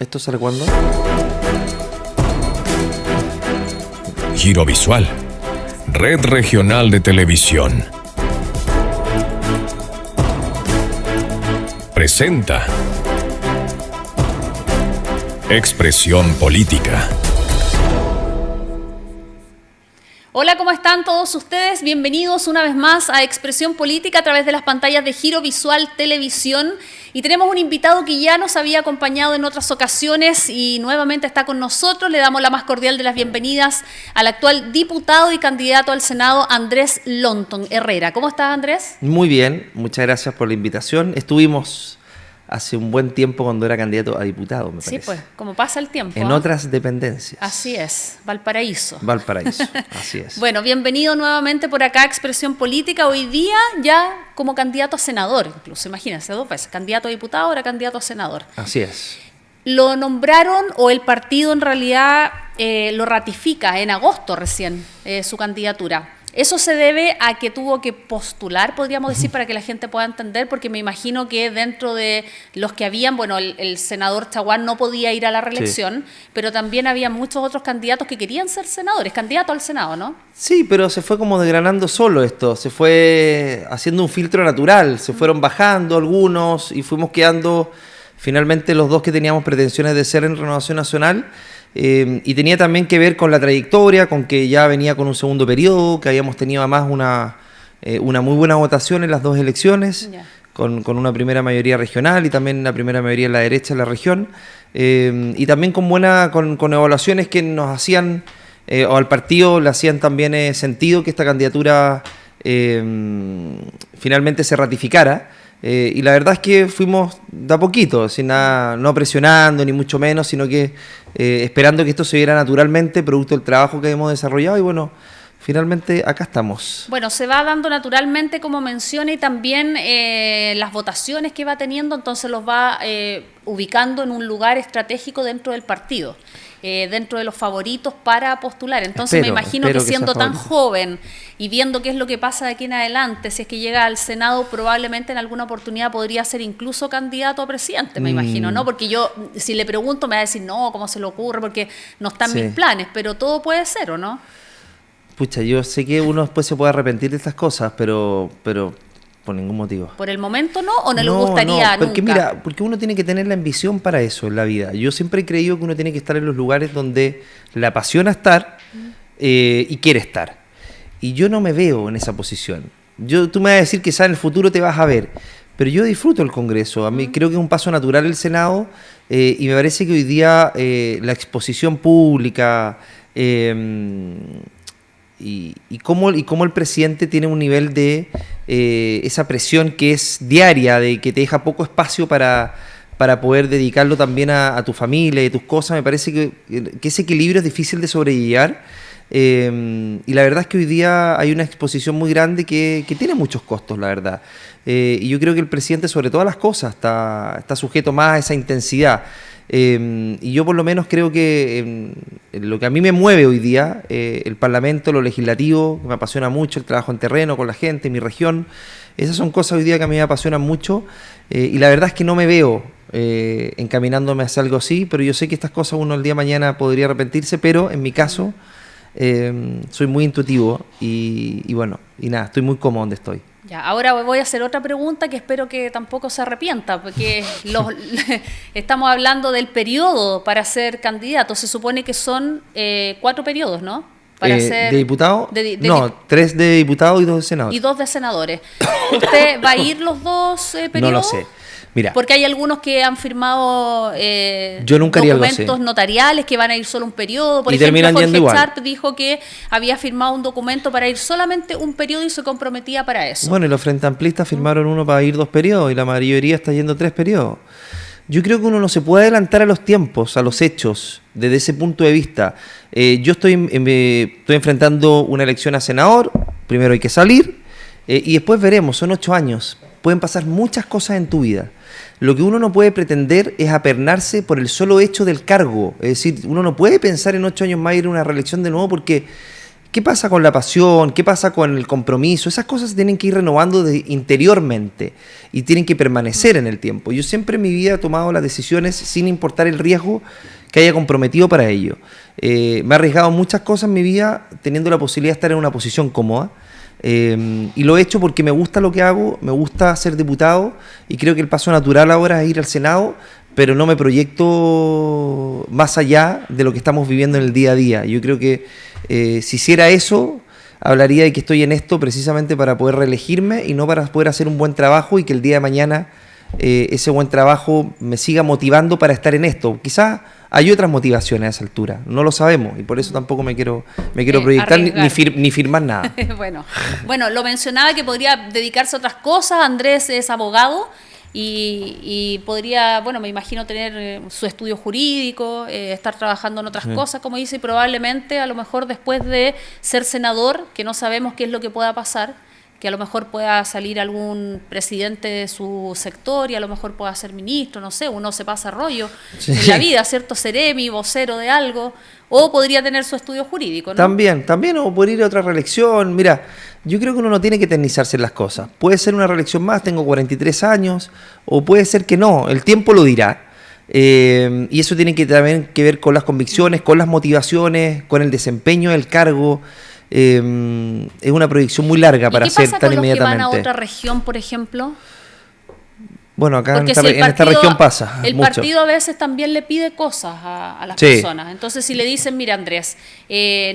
¿Esto sale cuándo? Giro Visual, Red Regional de Televisión. Presenta Expresión Política. Hola, ¿cómo están todos ustedes? Bienvenidos una vez más a Expresión Política a través de las pantallas de Giro Visual Televisión. Y tenemos un invitado que ya nos había acompañado en otras ocasiones y nuevamente está con nosotros. Le damos la más cordial de las bienvenidas al actual diputado y candidato al Senado, Andrés Lonton Herrera. ¿Cómo estás, Andrés? Muy bien, muchas gracias por la invitación. Estuvimos hace un buen tiempo cuando era candidato a diputado, me parece. Sí, pues, como pasa el tiempo. En otras dependencias. Así es, Valparaíso. Valparaíso, así es. Bueno, bienvenido nuevamente por acá a Expresión Política. Hoy día ya como candidato a senador, incluso, imagínense, 2 veces. Candidato a diputado, ahora candidato a senador. Así es. Lo nombraron, o el partido en realidad lo ratifica en agosto recién, su candidatura. Eso se debe a que tuvo que postular, podríamos decir, para que la gente pueda entender, porque me imagino que dentro de los que habían, bueno, el senador Chaguán no podía ir a la reelección, sí, pero también había muchos otros candidatos que querían ser senadores, candidatos al Senado, ¿no? Sí, pero se fue como desgranando solo esto, se fue haciendo un filtro natural, se fueron bajando algunos y fuimos quedando finalmente los 2 que teníamos pretensiones de ser en Renovación Nacional. Y tenía también que ver con la trayectoria, con que ya venía con un segundo periodo, que habíamos tenido además una muy buena votación en las 2 elecciones, yeah, con una primera mayoría regional y también una primera mayoría en la derecha en la región, y también con evaluaciones que nos hacían, o al partido le hacían también sentido que esta candidatura finalmente se ratificara. Y la verdad es que fuimos de a poquito, sin nada, no presionando ni mucho menos, sino que esperando que esto se diera naturalmente, producto del trabajo que hemos desarrollado, y bueno, finalmente acá estamos. Bueno, se va dando naturalmente, como menciona, y también las votaciones que va teniendo, entonces los va ubicando en un lugar estratégico dentro del partido, dentro de los favoritos para postular. Entonces me imagino que siendo tan joven y viendo qué es lo que pasa de aquí en adelante, si es que llega al Senado, probablemente en alguna oportunidad podría ser incluso candidato a presidente, me imagino, ¿no? Porque yo, si le pregunto, me va a decir, no, ¿cómo se le ocurre? Porque no están mis planes, pero todo puede ser, ¿o no? Pucha, yo sé que uno después se puede arrepentir de estas cosas, pero por ningún motivo. ¿Por el momento no? ¿O no le gustaría porque nunca? Mira, porque uno tiene que tener la ambición para eso en la vida. Yo siempre he creído que uno tiene que estar en los lugares donde le apasiona estar y quiere estar. Y yo no me veo en esa posición. Tú me vas a decir que quizás en el futuro te vas a ver, pero yo disfruto el Congreso. A mí creo que es un paso natural el Senado, y me parece que hoy día la exposición pública y cómo el presidente tiene un nivel de esa presión que es diaria, de que te deja poco espacio para poder dedicarlo también a tu familia y tus cosas. Me parece que ese equilibrio es difícil de sobrellevar. Y la verdad es que hoy día hay una exposición muy grande que tiene muchos costos, la verdad. Y yo creo que el presidente, sobre todas las cosas, está sujeto más a esa intensidad. Y yo por lo menos creo que lo que a mí me mueve hoy día, el Parlamento, lo legislativo, que me apasiona mucho, el trabajo en terreno con la gente, mi región, esas son cosas hoy día que a mí me apasionan mucho, y la verdad es que no me veo encaminándome hacia algo así, pero yo sé que estas cosas uno el día de mañana podría arrepentirse, pero en mi caso soy muy intuitivo y bueno, y nada, estoy muy cómodo donde estoy. Ya, ahora voy a hacer otra pregunta que espero que tampoco se arrepienta, porque estamos hablando del periodo para ser candidato. Se supone que son 4 periodos, ¿no? Para ser ¿De diputado? No, 3 de diputado y 2 de senador. Y 2 de senadores. ¿Usted va a ir los 2 periodos? No lo sé. Mira, porque hay algunos que han firmado documentos notariales que van a ir solo un periodo. Por ejemplo, Jorge Sharp dijo que había firmado un documento para ir solamente un periodo y se comprometía para eso. Bueno, y los Frente Amplistas firmaron uno para ir 2 periodos y la mayoría está yendo 3 periodos. Yo creo que uno no se puede adelantar a los tiempos, a los hechos, desde ese punto de vista. Yo estoy enfrentando una elección a senador, primero hay que salir, y después veremos, son 8 años. Pueden pasar muchas cosas en tu vida. Lo que uno no puede pretender es apernarse por el solo hecho del cargo. Es decir, uno no puede pensar en 8 años más ir a una reelección de nuevo porque ¿qué pasa con la pasión? ¿Qué pasa con el compromiso? Esas cosas se tienen que ir renovando interiormente y tienen que permanecer en el tiempo. Yo siempre en mi vida he tomado las decisiones sin importar el riesgo que haya comprometido para ello. Me he arriesgado muchas cosas en mi vida teniendo la posibilidad de estar en una posición cómoda. Y lo he hecho porque me gusta lo que hago, me gusta ser diputado y creo que el paso natural ahora es ir al Senado, pero no me proyecto más allá de lo que estamos viviendo en el día a día. Yo creo que si hiciera eso, hablaría de que estoy en esto precisamente para poder reelegirme y no para poder hacer un buen trabajo y que el día de mañana ese buen trabajo me siga motivando para estar en esto. Quizás hay otras motivaciones a esa altura, no lo sabemos y por eso tampoco me quiero proyectar ni firmar nada. Bueno, lo mencionaba que podría dedicarse a otras cosas. Andrés es abogado y podría, bueno, me imagino tener su estudio jurídico, estar trabajando en otras cosas, como dice, y probablemente a lo mejor después de ser senador, que no sabemos qué es lo que pueda pasar, que a lo mejor pueda salir algún presidente de su sector y a lo mejor pueda ser ministro, no sé, uno se pasa rollo en la vida, ¿cierto? Seremi, vocero de algo, o podría tener su estudio jurídico, ¿no? También, o por ir a otra reelección. Mira, yo creo que uno no tiene que eternizarse en las cosas. Puede ser una reelección más, tengo 43 años, o puede ser que no, el tiempo lo dirá. Y eso tiene que también que ver con las convicciones, con las motivaciones, con el desempeño del cargo. Es una proyección muy larga para hacer tan inmediatamente. ¿Y qué pasa con los que van a otra región, por ejemplo? Bueno, acá en esta región pasa el mucho. Partido a veces también le pide cosas a las personas. Entonces, si le dicen, mira, Andrés,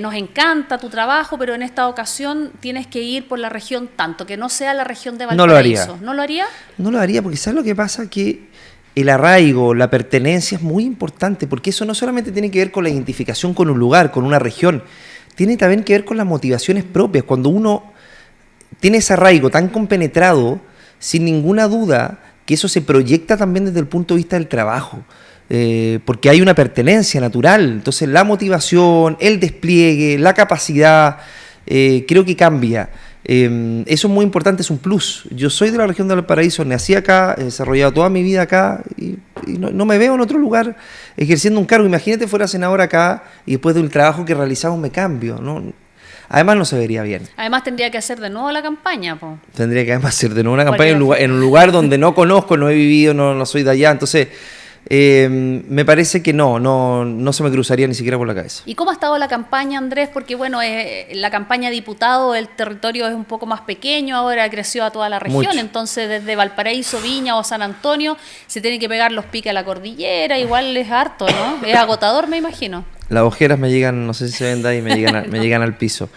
nos encanta tu trabajo, pero en esta ocasión tienes que ir por la región tanto, que no sea la región de Valparaíso. ¿No lo haría? No lo haría, porque ¿sabes lo que pasa? Que el arraigo, la pertenencia es muy importante, porque eso no solamente tiene que ver con la identificación con un lugar, con una región, tiene también que ver con las motivaciones propias. Cuando uno tiene ese arraigo tan compenetrado, sin ninguna duda, que eso se proyecta también desde el punto de vista del trabajo, porque hay una pertenencia natural. Entonces la motivación, el despliegue, la capacidad, creo que cambia. Eso es muy importante, es un plus. Yo soy de la región de Valparaíso, nací acá, he desarrollado toda mi vida acá y no me veo en otro lugar ejerciendo un cargo. Imagínate fuera senador acá y después del trabajo que realizamos me cambio, ¿no? Además no se vería bien. Además tendría que hacer de nuevo la campaña, po. Tendría que además hacer de nuevo una campaña en un lugar donde no conozco, no he vivido, no soy de allá. Entonces me parece que no se me cruzaría ni siquiera por la cabeza. ¿Y cómo ha estado la campaña, Andrés? Porque bueno, la campaña de diputado, el territorio es un poco más pequeño, ahora creció a toda la región. Mucho. Entonces desde Valparaíso, Viña o San Antonio se tienen que pegar los piques a la cordillera, igual es harto, ¿no? Es agotador, me imagino. Las ojeras me llegan, no sé si se ven de ahí, me llegan al piso.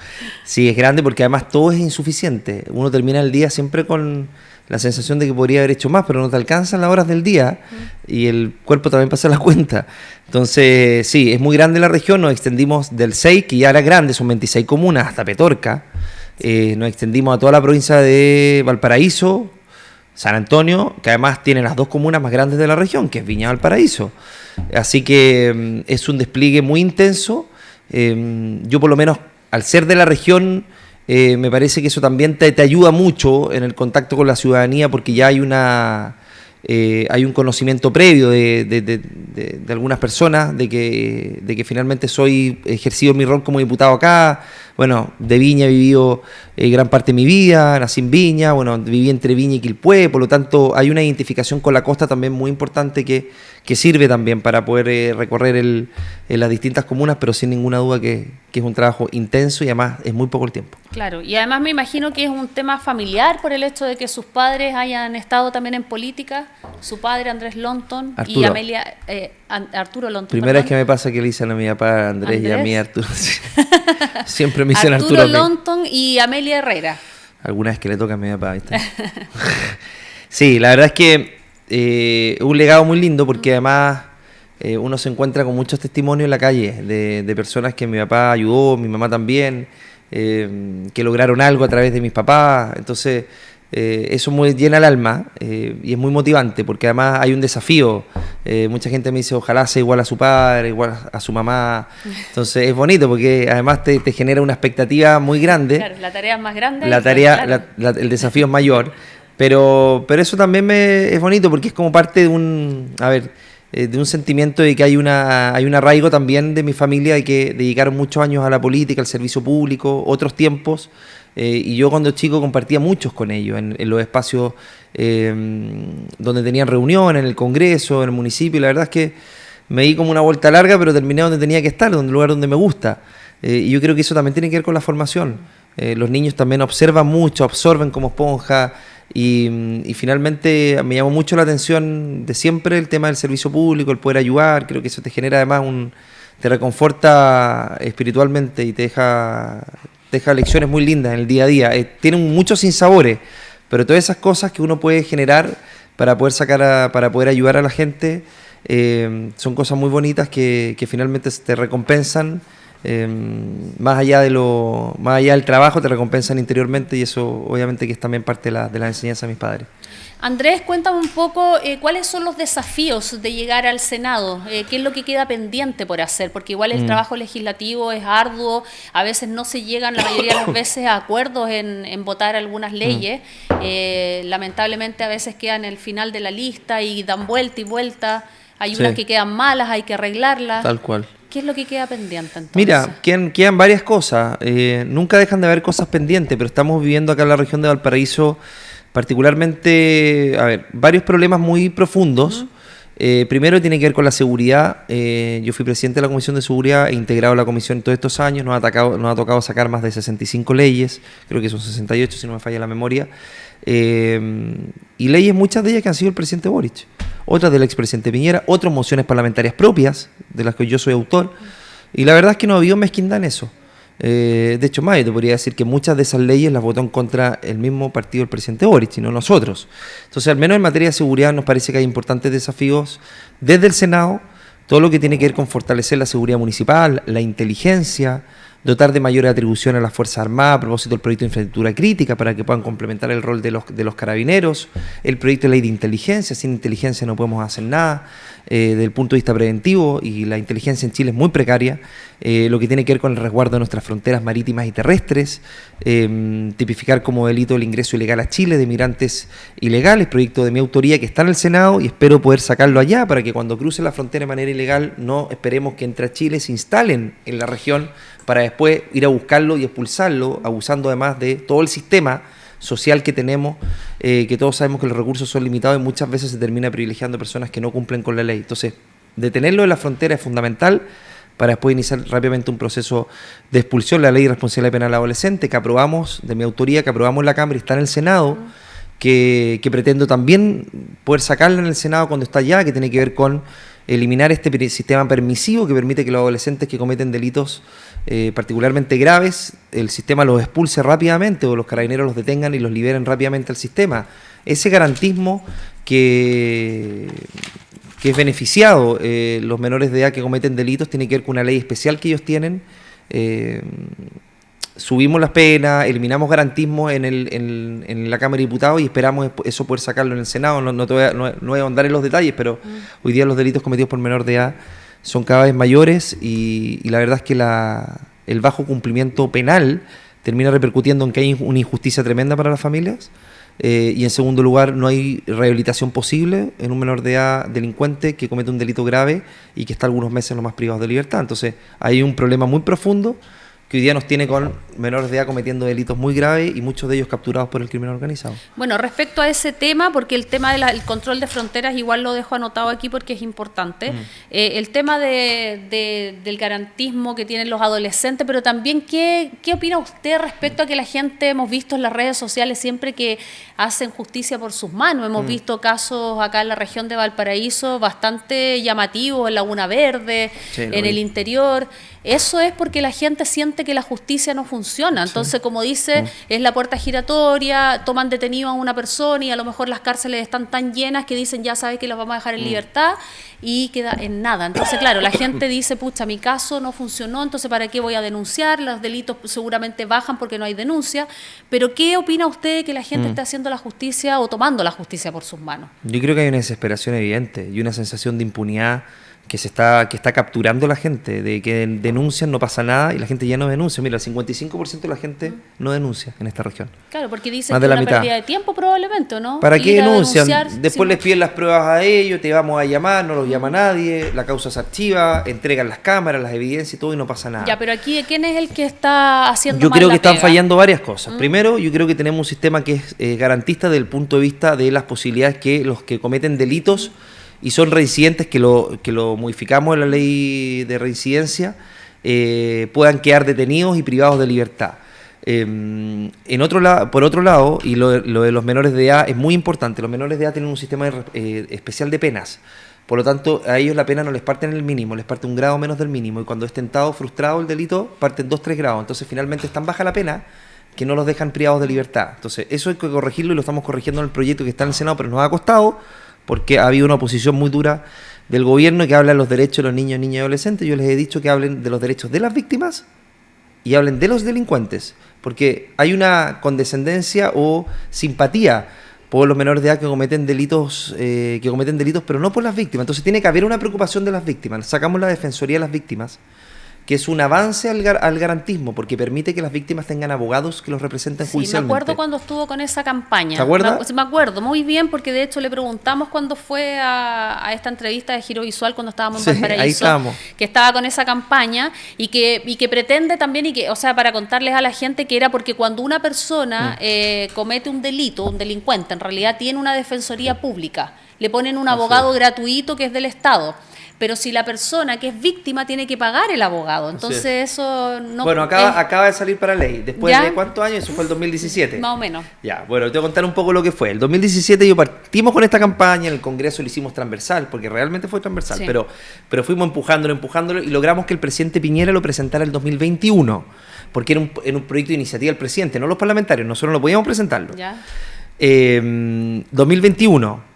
Sí, es grande porque además todo es insuficiente. Uno termina el día siempre con la sensación de que podría haber hecho más, pero no te alcanzan las horas del día y el cuerpo también pasa la cuenta. Entonces, sí, es muy grande la región, nos extendimos del 6, que ya era grande, son 26 comunas, hasta Petorca. Nos extendimos a toda la provincia de Valparaíso, San Antonio, que además tiene las dos comunas más grandes de la región, que es Viña y Valparaíso. Así que es un despliegue muy intenso. Yo por lo menos, al ser de la región, me parece que eso también te ayuda mucho en el contacto con la ciudadanía, porque ya hay hay un conocimiento previo de algunas personas de que finalmente he ejercido mi rol como diputado acá. Bueno, de Viña he vivido gran parte de mi vida, nací en Viña, bueno, viví entre Viña y Quilpué, por lo tanto hay una identificación con la costa también muy importante que sirve también para poder recorrer las distintas comunas, pero sin ninguna duda que es un trabajo intenso y además es muy poco el tiempo. Claro, y además me imagino que es un tema familiar por el hecho de que sus padres hayan estado también en política, su padre Andrés Lonton y Amelia, Arturo Lonton. Primera vez que me pasa que le dicen a mi papá Andrés y a mí Arturo. Siempre me dicen Arturo Lonton y Amelia Herrera. Alguna vez que le toca a mi papá, ¿viste? Sí, la verdad es que un legado muy lindo porque además uno se encuentra con muchos testimonios en la calle de personas que mi papá ayudó, mi mamá también, que lograron algo a través de mis papás. Entonces eso muy llena el alma y es muy motivante porque además hay un desafío. Mucha gente me dice ojalá sea igual a su padre, igual a su mamá. Entonces es bonito porque además te genera una expectativa muy grande. Claro, la tarea es más grande. El desafío es mayor. Pero eso también es bonito porque es como parte de un... A ver, de un sentimiento de que hay un arraigo también de mi familia de que dedicaron muchos años a la política, al servicio público, otros tiempos, y yo cuando chico compartía muchos con ellos en los espacios donde tenían reuniones, en el Congreso, en el municipio, y la verdad es que me di como una vuelta larga, pero terminé donde tenía que estar, en un lugar donde me gusta. Y yo creo que eso también tiene que ver con la formación. Los niños también observan mucho, absorben como esponja, y finalmente me llamó mucho la atención de siempre el tema del servicio público, el poder ayudar. Creo que eso te genera además te reconforta espiritualmente y te deja lecciones muy lindas en el día a día. Tienen muchos sinsabores, pero todas esas cosas que uno puede generar para poder ayudar a la gente, son cosas muy bonitas que finalmente te recompensan. Más allá del trabajo, te recompensan interiormente, y eso obviamente que es también parte de la enseñanza de mis padres. Andrés, cuéntame un poco cuáles son los desafíos de llegar al Senado, qué es lo que queda pendiente por hacer, porque igual el trabajo legislativo es arduo, a veces no se llegan la mayoría de las veces a acuerdos en votar algunas leyes, lamentablemente a veces quedan en el final de la lista y dan vuelta y vuelta, hay unas que quedan malas, hay que arreglarlas. Tal cual. ¿Qué es lo que queda pendiente entonces? Mira, quedan varias cosas. Nunca dejan de haber cosas pendientes, pero estamos viviendo acá en la región de Valparaíso particularmente, varios problemas muy profundos. Primero tiene que ver con la seguridad. Yo fui presidente de la Comisión de Seguridad, he integrado la comisión todos estos años, nos ha tocado sacar más de 65 leyes, creo que son 68 si no me falla la memoria, y leyes, muchas de ellas que han sido el presidente Boric, otras del expresidente Piñera, otras mociones parlamentarias propias, de las que yo soy autor, y la verdad es que no ha habido mezquindad en eso. De hecho, más, yo te podría decir que muchas de esas leyes las votó en contra el mismo partido del presidente Boric, y no nosotros. Entonces, al menos en materia de seguridad nos parece que hay importantes desafíos desde el Senado, todo lo que tiene que ver con fortalecer la seguridad municipal, la inteligencia, dotar de mayores atribuciones a las Fuerzas Armadas a propósito del proyecto de infraestructura crítica para que puedan complementar el rol de los carabineros, el proyecto de ley de inteligencia. Sin inteligencia no podemos hacer nada desde el punto de vista preventivo, y la inteligencia en Chile es muy precaria. Lo que tiene que ver con el resguardo de nuestras fronteras marítimas y terrestres, tipificar como delito el ingreso ilegal a Chile de migrantes ilegales, proyecto de mi autoría que está en el Senado, y espero poder sacarlo allá para que cuando crucen la frontera de manera ilegal no esperemos que entre a Chile, se instalen en la región para después ir a buscarlo y expulsarlo, abusando además de todo el sistema social que tenemos, que todos sabemos que los recursos son limitados y muchas veces se termina privilegiando personas que no cumplen con la ley. Entonces, detenerlo en la frontera es fundamental para después iniciar rápidamente un proceso de expulsión. La ley de responsabilidad penal adolescente que aprobamos, de mi autoría, que aprobamos en la Cámara y está en el Senado, que pretendo también poder sacarla en el Senado cuando está allá, que tiene que ver con eliminar este sistema permisivo que permite que los adolescentes que cometen delitos particularmente graves, el sistema los expulse rápidamente, o los carabineros los detengan y los liberen rápidamente al sistema. Ese garantismo que es beneficiado los menores de edad que cometen delitos tiene que ver con una ley especial que ellos tienen. Subimos las penas, eliminamos garantismo en la Cámara de Diputados y esperamos eso poder sacarlo en el Senado. No voy a ahondar en los detalles, pero hoy día los delitos cometidos por menor de edad son cada vez mayores, y la verdad es que el bajo cumplimiento penal termina repercutiendo en que hay una injusticia tremenda para las familias, y en segundo lugar no hay rehabilitación posible en un menor de edad delincuente que comete un delito grave y que está algunos meses lo más privado de libertad. Entonces hay un problema muy profundo que hoy día nos tiene con menores de edad cometiendo delitos muy graves y muchos de ellos capturados por el crimen organizado. Bueno, respecto a ese tema, porque el tema del control de fronteras igual lo dejo anotado aquí porque es importante, el tema del garantismo que tienen los adolescentes, pero también ¿qué opina usted respecto a que la gente, hemos visto en las redes sociales siempre que hacen justicia por sus manos? Hemos visto casos acá en la región de Valparaíso bastante llamativos, en Laguna Verde, en el interior. Eso es porque la gente siente que la justicia no funciona. Entonces, como dice, es la puerta giratoria, toman detenido a una persona y a lo mejor las cárceles están tan llenas que dicen, ya sabes que los vamos a dejar en libertad, y queda en nada. Entonces, claro, la gente dice, pucha, mi caso no funcionó, entonces ¿para qué voy a denunciar? Los delitos seguramente bajan porque no hay denuncia. Pero ¿qué opina usted de que la gente esté haciendo la justicia o tomando la justicia por sus manos? Yo creo que hay una desesperación evidente y una sensación de impunidad que está capturando a la gente, de que denuncian, no pasa nada y la gente ya no denuncia. Mira, el 55% de la gente no denuncia en esta región. Claro, porque dicen Más que de es la una mitad. pérdida de tiempo probablemente, ¿o no? ¿Para qué Ir a denuncian? denunciar Después sin- les piden las pruebas a ellos, te vamos a llamar, no los llama nadie, la causa se archiva, entregan las cámaras, las evidencias y todo y no pasa nada. Ya, pero aquí, ¿quién es el que está haciendo Yo mal creo la que están pega? fallando varias cosas. Primero, yo creo que tenemos un sistema que es garantista desde el punto de vista de las posibilidades que los que cometen delitos y son reincidentes, que lo modificamos en la ley de reincidencia, puedan quedar detenidos y privados de libertad. Por otro lado, y lo de los menores de edad es muy importante, los menores de edad tienen un sistema especial de penas. Por lo tanto, a ellos la pena no les parte en el mínimo, les parte un grado menos del mínimo. Y cuando es tentado, frustrado el delito, parten 2-3 grados. Entonces, finalmente es tan baja la pena que no los dejan privados de libertad. Entonces, eso hay que corregirlo y lo estamos corrigiendo en el proyecto que está en el Senado, pero nos ha costado porque ha habido una oposición muy dura del gobierno que habla de los derechos de los niños, niñas y adolescentes. Yo les he dicho que hablen de los derechos de las víctimas y hablen de los delincuentes, porque hay una condescendencia o simpatía por los menores de edad que cometen delitos, pero no por las víctimas. Entonces tiene que haber una preocupación de las víctimas. Sacamos la Defensoría de las Víctimas, que es un avance al garantismo, porque permite que las víctimas tengan abogados que los representen Sí, judicialmente. me acuerdo cuando estuvo con esa campaña. ¿Te acuerdas? Me acuerdo muy bien, porque de hecho le preguntamos cuando fue a esta entrevista de Giro Visual cuando estábamos en Sí, Valparaíso, ahí estábamos. que estaba con esa campaña y que pretende también, o sea, para contarles a la gente que era porque cuando una persona comete un delito, un delincuente, en realidad tiene una defensoría pública, le ponen un abogado gratuito que es del Estado. Pero si la persona que es víctima tiene que pagar el abogado, entonces eso no... Bueno, acaba de salir para ley. ¿Después ¿Ya? de cuántos años? Eso fue el 2017. Más o menos. Ya, bueno, te voy a contar un poco lo que fue. El 2017 partimos con esta campaña, en el Congreso lo hicimos transversal, porque realmente fue transversal, Sí. pero fuimos empujándolo y logramos que el presidente Piñera lo presentara el 2021, porque era un proyecto de iniciativa del presidente, no los parlamentarios, nosotros no podíamos presentarlo. ¿Ya? 2021.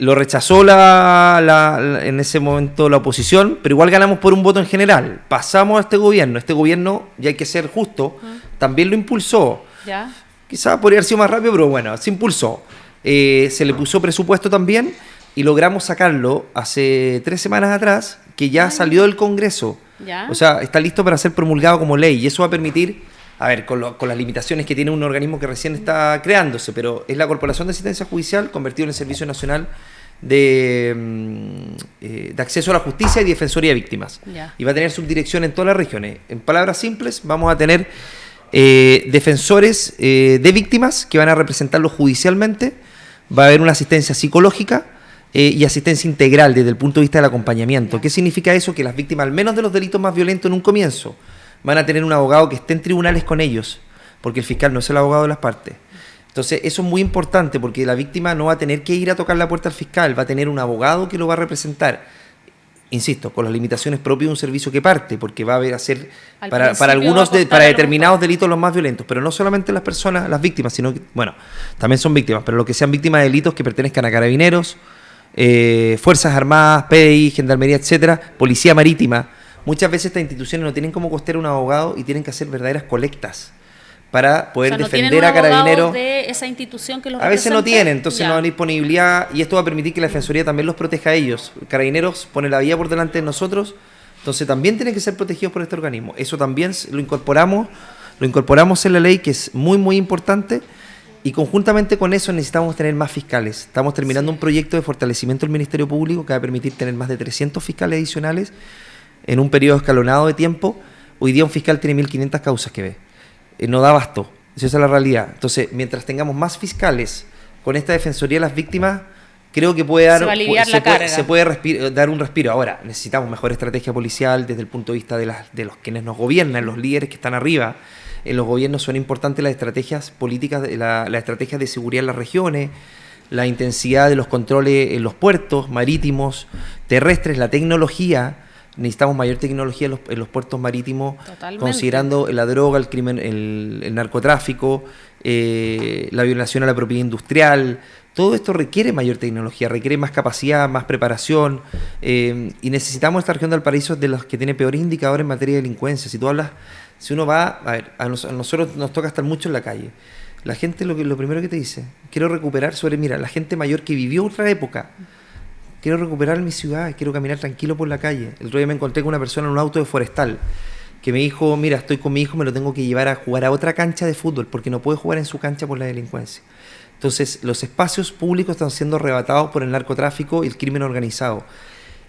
Lo rechazó en ese momento la oposición, pero igual ganamos por un voto en general. Pasamos a este gobierno, y hay que ser justo, también lo impulsó. ¿Ya? Quizás podría haber sido más rápido, pero bueno, se impulsó. Se le puso presupuesto también y logramos sacarlo hace 3 semanas atrás, que ya salió del Congreso. ¿Ya? O sea, está listo para ser promulgado como ley y eso va a permitir, a ver, con las limitaciones que tiene un organismo que recién está creándose, pero es la Corporación de Asistencia Judicial convertido en el Servicio Nacional de Acceso a la Justicia y Defensoría de Víctimas. Ya. Y va a tener subdirección en todas las regiones. En palabras simples, vamos a tener defensores de víctimas que van a representarlos judicialmente. Va a haber una asistencia psicológica y asistencia integral desde el punto de vista del acompañamiento. ¿Qué significa eso? Que las víctimas, al menos de los delitos más violentos en un comienzo, van a tener un abogado que esté en tribunales con ellos, porque el fiscal no es el abogado de las partes. Entonces, eso es muy importante, porque la víctima no va a tener que ir a tocar la puerta al fiscal, va a tener un abogado que lo va a representar. Insisto, con las limitaciones propias de un servicio que parte, porque va a haber a ser Al para principio algunos, va a costar para a lo determinados delitos los más violentos, pero no solamente las personas, las víctimas, sino que, bueno, también son víctimas, pero los que sean víctimas de delitos que pertenezcan a carabineros, Fuerzas Armadas, PDI, Gendarmería, etcétera, Policía Marítima. Muchas veces estas instituciones no tienen cómo costear un abogado y tienen que hacer verdaderas colectas para poder O sea, no defender tienen a un abogado carabineros. de esa institución que los A veces no represente. tienen, entonces Ya. no hay disponibilidad y esto va a permitir que la Defensoría también los proteja a ellos. Carabineros pone la vida por delante de nosotros, entonces también tienen que ser protegidos por este organismo. Eso también lo incorporamos en la ley, que es muy, muy importante. Y conjuntamente con eso necesitamos tener más fiscales. Estamos terminando un proyecto de fortalecimiento del Ministerio Público que va a permitir tener más de 300 fiscales adicionales en un periodo escalonado de tiempo. Hoy día un fiscal tiene 1.500 causas que ve. No da abasto. Esa es la realidad. Entonces, mientras tengamos más fiscales con esta Defensoría de las Víctimas, creo que puede dar, Se va a aliviar la carga. se puede dar un respiro. Ahora, necesitamos mejor estrategia policial desde el punto de vista de los quienes nos gobiernan, los líderes que están arriba. En los gobiernos son importantes las estrategias políticas, las estrategias de seguridad en las regiones, la intensidad de los controles en los puertos marítimos, terrestres, la tecnología. Necesitamos mayor tecnología en los puertos marítimos, Totalmente. considerando la droga, el crimen, el narcotráfico, la violación a la propiedad industrial. Todo esto requiere mayor tecnología, requiere más capacidad, más preparación, y necesitamos esta región de Valparaíso de los que tiene peores indicadores en materia de delincuencia. Si uno va, a ver, a nosotros nos toca estar mucho en la calle. La gente lo primero que te dice, quiero recuperar mira, la gente mayor que vivió otra época, quiero recuperar mi ciudad, quiero caminar tranquilo por la calle. El otro día me encontré con una persona en un auto de Forestal que me dijo, mira, estoy con mi hijo, me lo tengo que llevar a jugar a otra cancha de fútbol porque no puede jugar en su cancha por la delincuencia. Entonces, los espacios públicos están siendo arrebatados por el narcotráfico y el crimen organizado.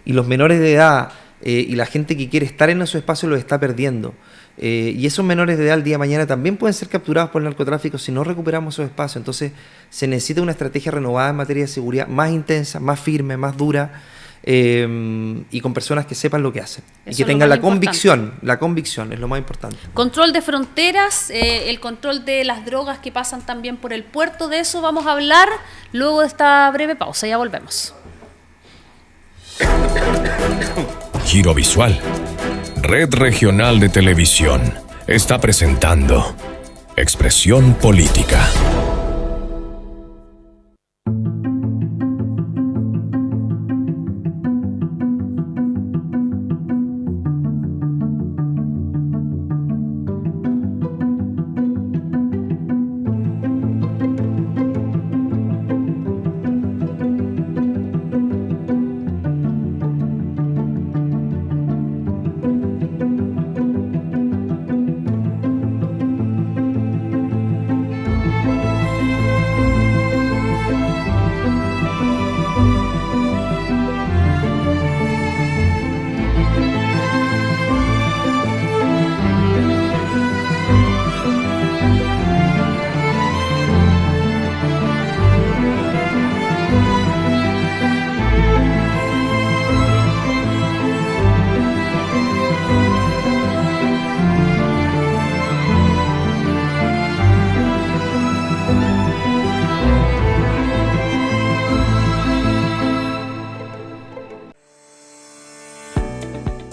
Y los menores de edad y la gente que quiere estar en esos espacios los está perdiendo. Y esos menores de edad al día de mañana también pueden ser capturados por el narcotráfico si no recuperamos esos espacios. Entonces se necesita una estrategia renovada en materia de seguridad más intensa, más firme, más dura, y con personas que sepan lo que hacen. Y que tengan la convicción es lo más importante. Control de fronteras, el control de las drogas que pasan también por el puerto, de eso vamos a hablar luego de esta breve pausa, ya volvemos. Giro Visual, Red Regional de Televisión, está presentando Expresión Política.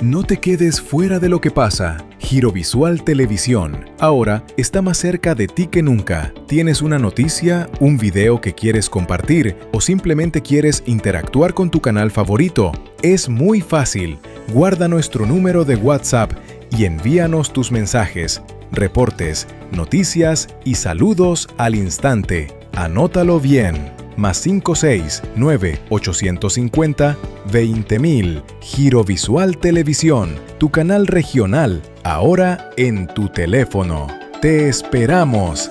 No te quedes fuera de lo que pasa. Giro Visual Televisión. Ahora está más cerca de ti que nunca. ¿Tienes una noticia, un video que quieres compartir o simplemente quieres interactuar con tu canal favorito? Es muy fácil. Guarda nuestro número de WhatsApp y envíanos tus mensajes, reportes, noticias y saludos al instante. Anótalo bien. +56 9 850 20000. Giro Visual Televisión, tu canal regional, ahora en tu teléfono. ¡Te esperamos!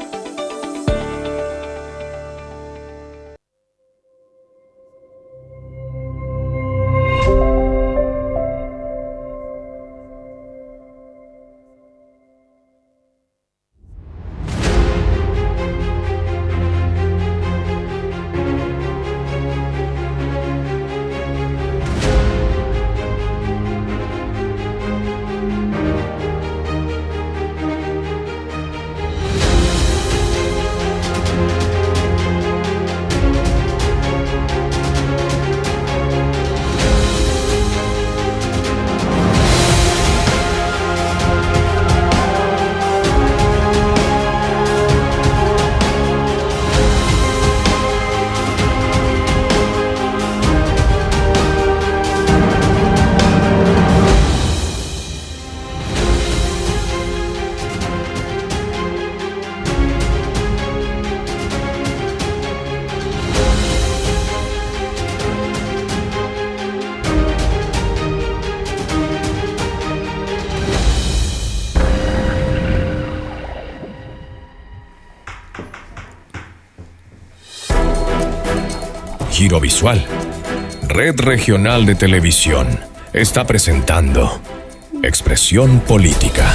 Giro Visual, Red Regional de Televisión, está presentando Expresión Política.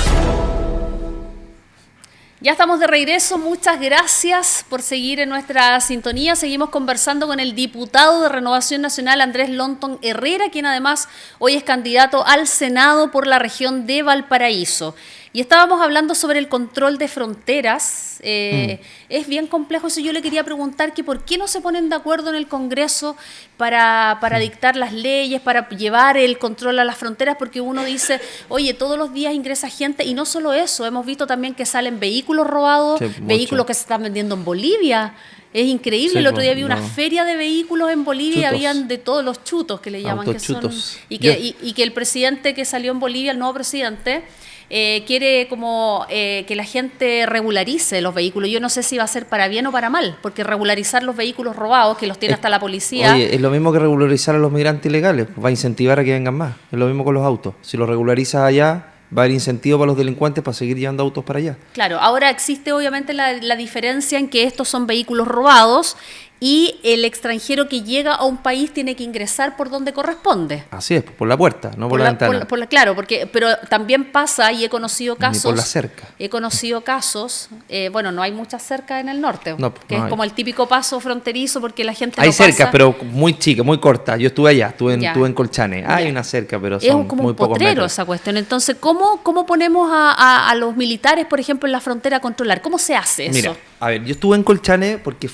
Ya estamos de regreso, muchas gracias por seguir en nuestra sintonía. Seguimos conversando con el diputado de Renovación Nacional, Andrés Lonton Herrera, quien además hoy es candidato al Senado por la región de Valparaíso. Y estábamos hablando sobre el control de fronteras. Es bien complejo eso. Yo le quería preguntar que por qué no se ponen de acuerdo en el Congreso para dictar las leyes, para llevar el control a las fronteras, porque uno dice, oye, todos los días ingresa gente, y no solo eso, hemos visto también que salen vehículos robados, sí, vehículos que se están vendiendo en Bolivia. Es increíble, sí, el otro día vi una feria de vehículos en Bolivia, chutos. Y habían de todos los chutos que le llaman, que son, y que el presidente que salió en Bolivia, el nuevo presidente, quiere como que la gente regularice los vehículos. Yo no sé si va a ser para bien o para mal, porque regularizar los vehículos robados, que los tiene hasta la policía... Oye, es lo mismo que regularizar a los migrantes ilegales, va a incentivar a que vengan más. Es lo mismo con los autos. Si los regularizas allá, va a haber incentivo para los delincuentes para seguir llevando autos para allá. Claro, ahora existe obviamente la diferencia en que estos son vehículos robados y el extranjero que llega a un país tiene que ingresar por donde corresponde. Así es, por la puerta, no por la ventana. Claro, pero también pasa, y he conocido casos... Ni por la cerca. He conocido casos, bueno, no hay muchas cercas en el norte, No, que no es hay. como el típico paso fronterizo porque la gente Hay no pasa. cercas, pero muy chicas, muy cortas. Yo estuve allá, Ya. estuve en Colchane. Hay Ya. una cerca, pero Es son como muy un pocos potrero metros. esa cuestión. Entonces, ¿cómo ponemos a los militares, por ejemplo, en la frontera a controlar? ¿Cómo se hace eso? Mira, a ver, yo estuve en Colchane porque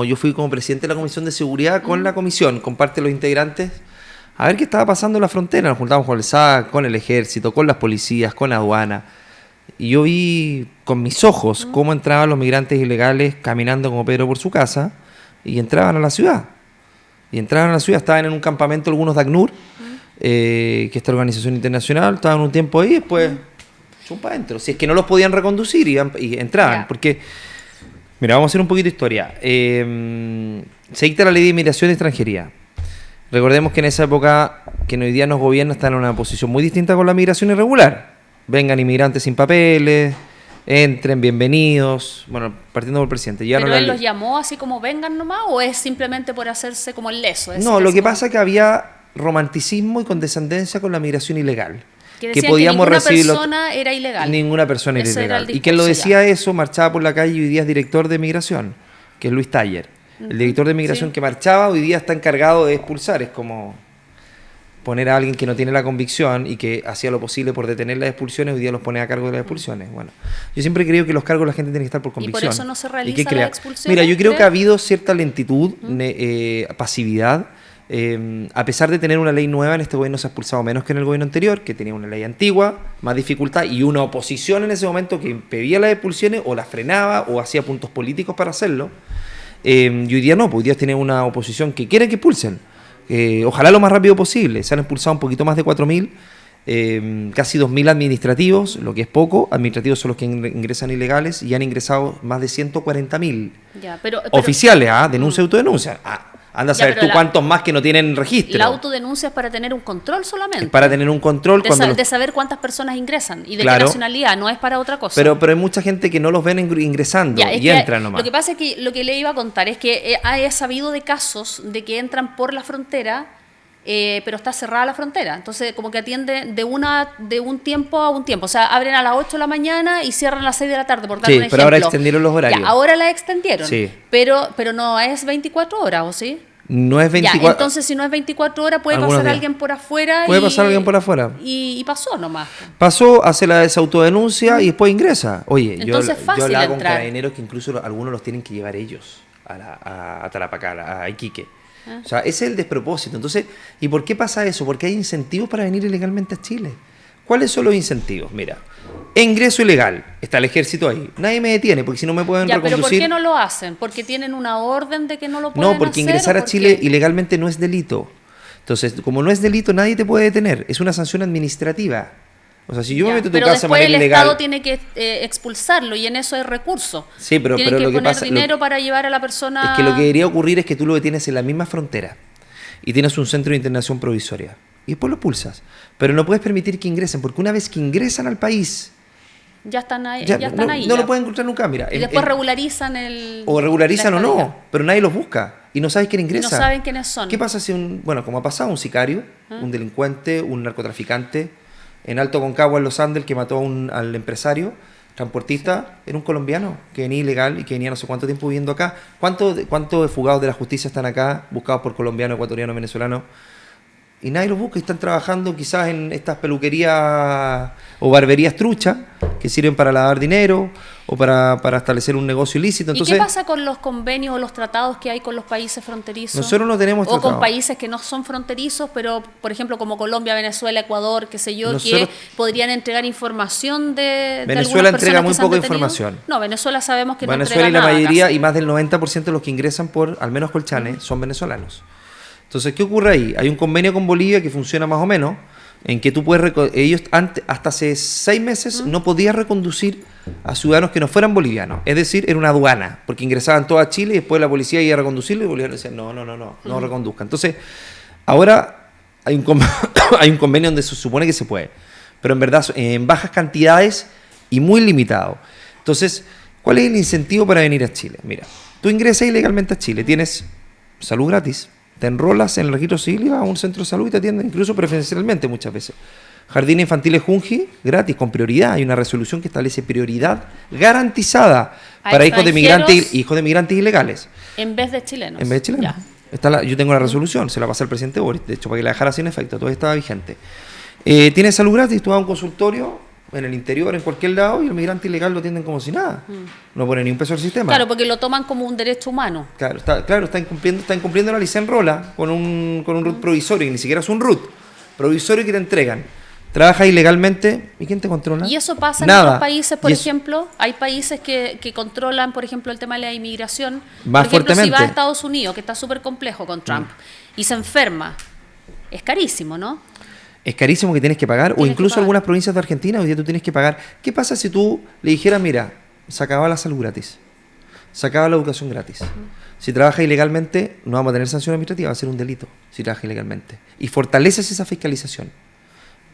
yo fui como presidente de la Comisión de Seguridad con la comisión, con parte de los integrantes, a ver qué estaba pasando en la frontera. Nos juntamos con el SAC, con el ejército, con las policías, con aduana. Y yo vi con mis ojos cómo entraban los migrantes ilegales caminando como Pedro por su casa y entraban a la ciudad. Estaban en un campamento algunos de ACNUR, que es esta organización internacional, estaban un tiempo ahí y después para adentro. Si es que no los podían reconducir y entraban, Ya. porque... Mira, vamos a hacer un poquito de historia. Se dicta la ley de inmigración y extranjería. Recordemos que en esa época, que hoy día nos gobierna, está en una posición muy distinta con la migración irregular. Vengan inmigrantes sin papeles, entren, bienvenidos. Bueno, partiendo por el presidente. ¿Pero él los llamó así como vengan nomás o es simplemente por hacerse como el leso? No, lo que pasa es que había romanticismo y condescendencia con la migración ilegal. Que decían que ninguna persona era ilegal. Ninguna persona era Ese era ilegal. el Y quien lo discurso decía eso, marchaba por la calle y hoy día es director de migración, que es Luis Taller. El director de migración Sí. que marchaba hoy día está encargado de expulsar. Es como poner a alguien que no tiene la convicción y que hacía lo posible por detener las expulsiones, hoy día los pone a cargo de las expulsiones. Bueno, yo siempre creo que los cargos la gente tiene que estar por ¿Y convicción. por eso no se ¿Y realiza qué la crea? expulsión? Mira, yo creo que ha habido cierta lentitud, pasividad. A pesar de tener una ley nueva, en este gobierno se ha expulsado menos que en el gobierno anterior, que tenía una ley antigua, más dificultad, y una oposición en ese momento que impedía las expulsiones, o las frenaba, o hacía puntos políticos para hacerlo. Y hoy día no, pues hoy día tiene una oposición que quiere que expulsen. Ojalá lo más rápido posible. Se han expulsado un poquito más de 4.000, casi 2.000 administrativos, lo que es poco. Administrativos son los que ingresan ilegales, y han ingresado más de 140.000 Ya, pero oficiales, denuncia y autodenuncia. Anda a Ya, saber pero tú cuántos más que no tienen registro. la autodenuncia es para tener un control solamente. Es para tener un control de saber cuántas personas ingresan y de Claro. qué nacionalidad, no es para otra cosa. pero hay mucha gente que no los ven ingresando Ya, es y que entran nomás. Lo que pasa es que lo que le iba a contar es que he sabido de casos de que entran por la frontera, pero está cerrada la frontera. Entonces, como que atiende de un tiempo a un tiempo. O sea, abren a las 8 de la mañana y cierran a las 6 de la tarde, por dar Sí, un pero ejemplo. ahora extendieron los horarios. Ya, ahora la extendieron. Sí. Pero no es 24 horas, ¿o sí? No es 24. Ya, entonces si no es 24 horas puede Algunos pasar días. alguien por afuera. Puede pasar alguien por afuera. Y pasó nomás. Pasó, hace la desautodenuncia y después ingresa. Oye, Entonces, yo fácil hablaba con entrar. carabineros que incluso algunos los tienen que llevar ellos a Tarapacá, a Iquique. O sea, ese es el despropósito. Entonces, ¿y por qué pasa eso? Porque hay incentivos para venir ilegalmente a Chile. ¿Cuáles son los incentivos? Mira, ingreso ilegal. Está el ejército ahí. Nadie me detiene porque si no me pueden Ya, pero ¿por reconducir. qué no lo hacen? ¿Porque tienen una orden de que no lo pueden hacer? No, porque ingresar ¿o a por Chile qué? ilegalmente no es delito. Entonces, como no es delito, nadie te puede detener. Es una sanción administrativa. O sea, si yo Ya, me meto en tu pero casa de después manera el ilegal. Estado tiene que expulsarlo y en eso hay recursos. Sí, pero Tienen que lo que poner pasa. dinero para llevar a la persona. Es que lo que debería ocurrir es que tú lo detienes en la misma frontera y tienes un centro de internación provisoria y después lo pulsas. Pero no puedes permitir que ingresen, porque una vez que ingresan al país, Ya están ahí. ya Ya están ahí. no ya. lo pueden encontrar nunca. Mira, Y después regularizan el. o regularizan la o no, estadía. pero nadie los busca y no sabes quién Y ingresa. no saben quiénes son. ¿Qué pasa si como ha pasado, un sicario, un delincuente, un narcotraficante en Alto Concagua, en Los Andes, que mató al empresario transportista, era un colombiano que venía ilegal y que venía no sé cuánto tiempo viviendo acá? ¿Cuántos fugados de la justicia están acá, buscados por colombianos, ecuatorianos, venezolanos? Y nadie los busca y están trabajando quizás en estas peluquerías o barberías truchas que sirven para lavar dinero o para establecer un negocio ilícito. Entonces, ¿Y qué pasa con los convenios o los tratados que hay con los países fronterizos? nosotros no tenemos O con tratado. países que no son fronterizos, pero por ejemplo como Colombia, Venezuela, Ecuador, qué sé yo, Nosotros- que podrían entregar información de Venezuela algunas entrega personas muy que se han poca detenido. información. No, Venezuela sabemos que Venezuela no y la entrega nada mayoría, casi. y más del 90% de los que ingresan por, al menos Colchane, son venezolanos. Entonces, ¿qué ocurre ahí? Hay un convenio con Bolivia que funciona más o menos, en que tú puedes ellos hasta hace 6 meses no podías reconducir a ciudadanos que no fueran bolivianos, es decir, era una aduana, porque ingresaban todos a Chile y después la policía iba a reconducirlo y los bolivianos decían no reconduzcan. Entonces, ahora hay hay un convenio donde se supone que se puede, pero en verdad en bajas cantidades y muy limitado. Entonces, ¿cuál es el incentivo para venir a Chile? Mira, tú ingresas ilegalmente a Chile, tienes salud gratis, te enrolas en el registro civil y vas a un centro de salud y te atienden incluso preferencialmente muchas veces. Jardines infantiles Junji, gratis, con prioridad. Hay una resolución que establece prioridad garantizada para hijos de migrantes ilegales. En vez de chilenos. En vez de chilenos. Yo tengo la resolución, se la pasé al presidente Boric, de hecho, para que la dejara sin efecto, todavía estaba vigente. Tienes salud gratis, tú vas a un consultorio en el interior, en cualquier lado, y el migrante ilegal lo atienden como si nada. No pone ni un peso al sistema. Claro, porque lo toman como un derecho humano. Claro, está incumpliendo la ley, se enrola con un RUT provisorio, y ni siquiera es un RUT provisorio que te entregan. Trabajas ilegalmente, ¿y quién te controla? Y eso pasa en Nada. otros países, por ejemplo, hay países que controlan, por ejemplo, el tema de la inmigración. Más por ejemplo, fuertemente. si va a Estados Unidos, que está súper complejo con Trump, y se enferma, es carísimo, ¿no? Es carísimo que tienes que pagar, o Tienes incluso que pagar. algunas provincias de Argentina hoy día tú tienes que pagar. ¿Qué pasa si tú le dijeras, mira, se acaba la salud gratis, se acaba la educación gratis? Si trabajas ilegalmente, no vamos a tener sanción administrativa, va a ser un delito si trabajas ilegalmente. Y fortaleces esa fiscalización.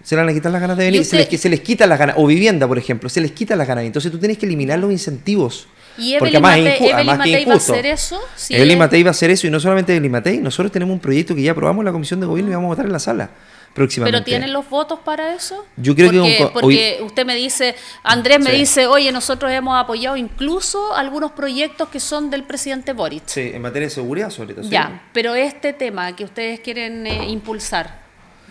Se le van a quitar las ganas de venir, se les quita las ganas, o vivienda, por ejemplo, se les quita las ganas. Entonces tú tienes que eliminar los incentivos. ¿Y porque Evelyn Matei va a hacer eso? Sí, Evelyn Matei va a hacer eso, y no solamente Evelyn Matei, nosotros tenemos un proyecto que ya aprobamos en la Comisión de Gobierno y vamos a votar en la sala próximamente. ¿Pero tienen los votos para eso? Yo creo porque usted me dice, Andrés me dice, oye, nosotros hemos apoyado incluso algunos proyectos que son del presidente Boric. Sí, en materia de seguridad sobre todo. Ya, pero este tema que ustedes quieren impulsar,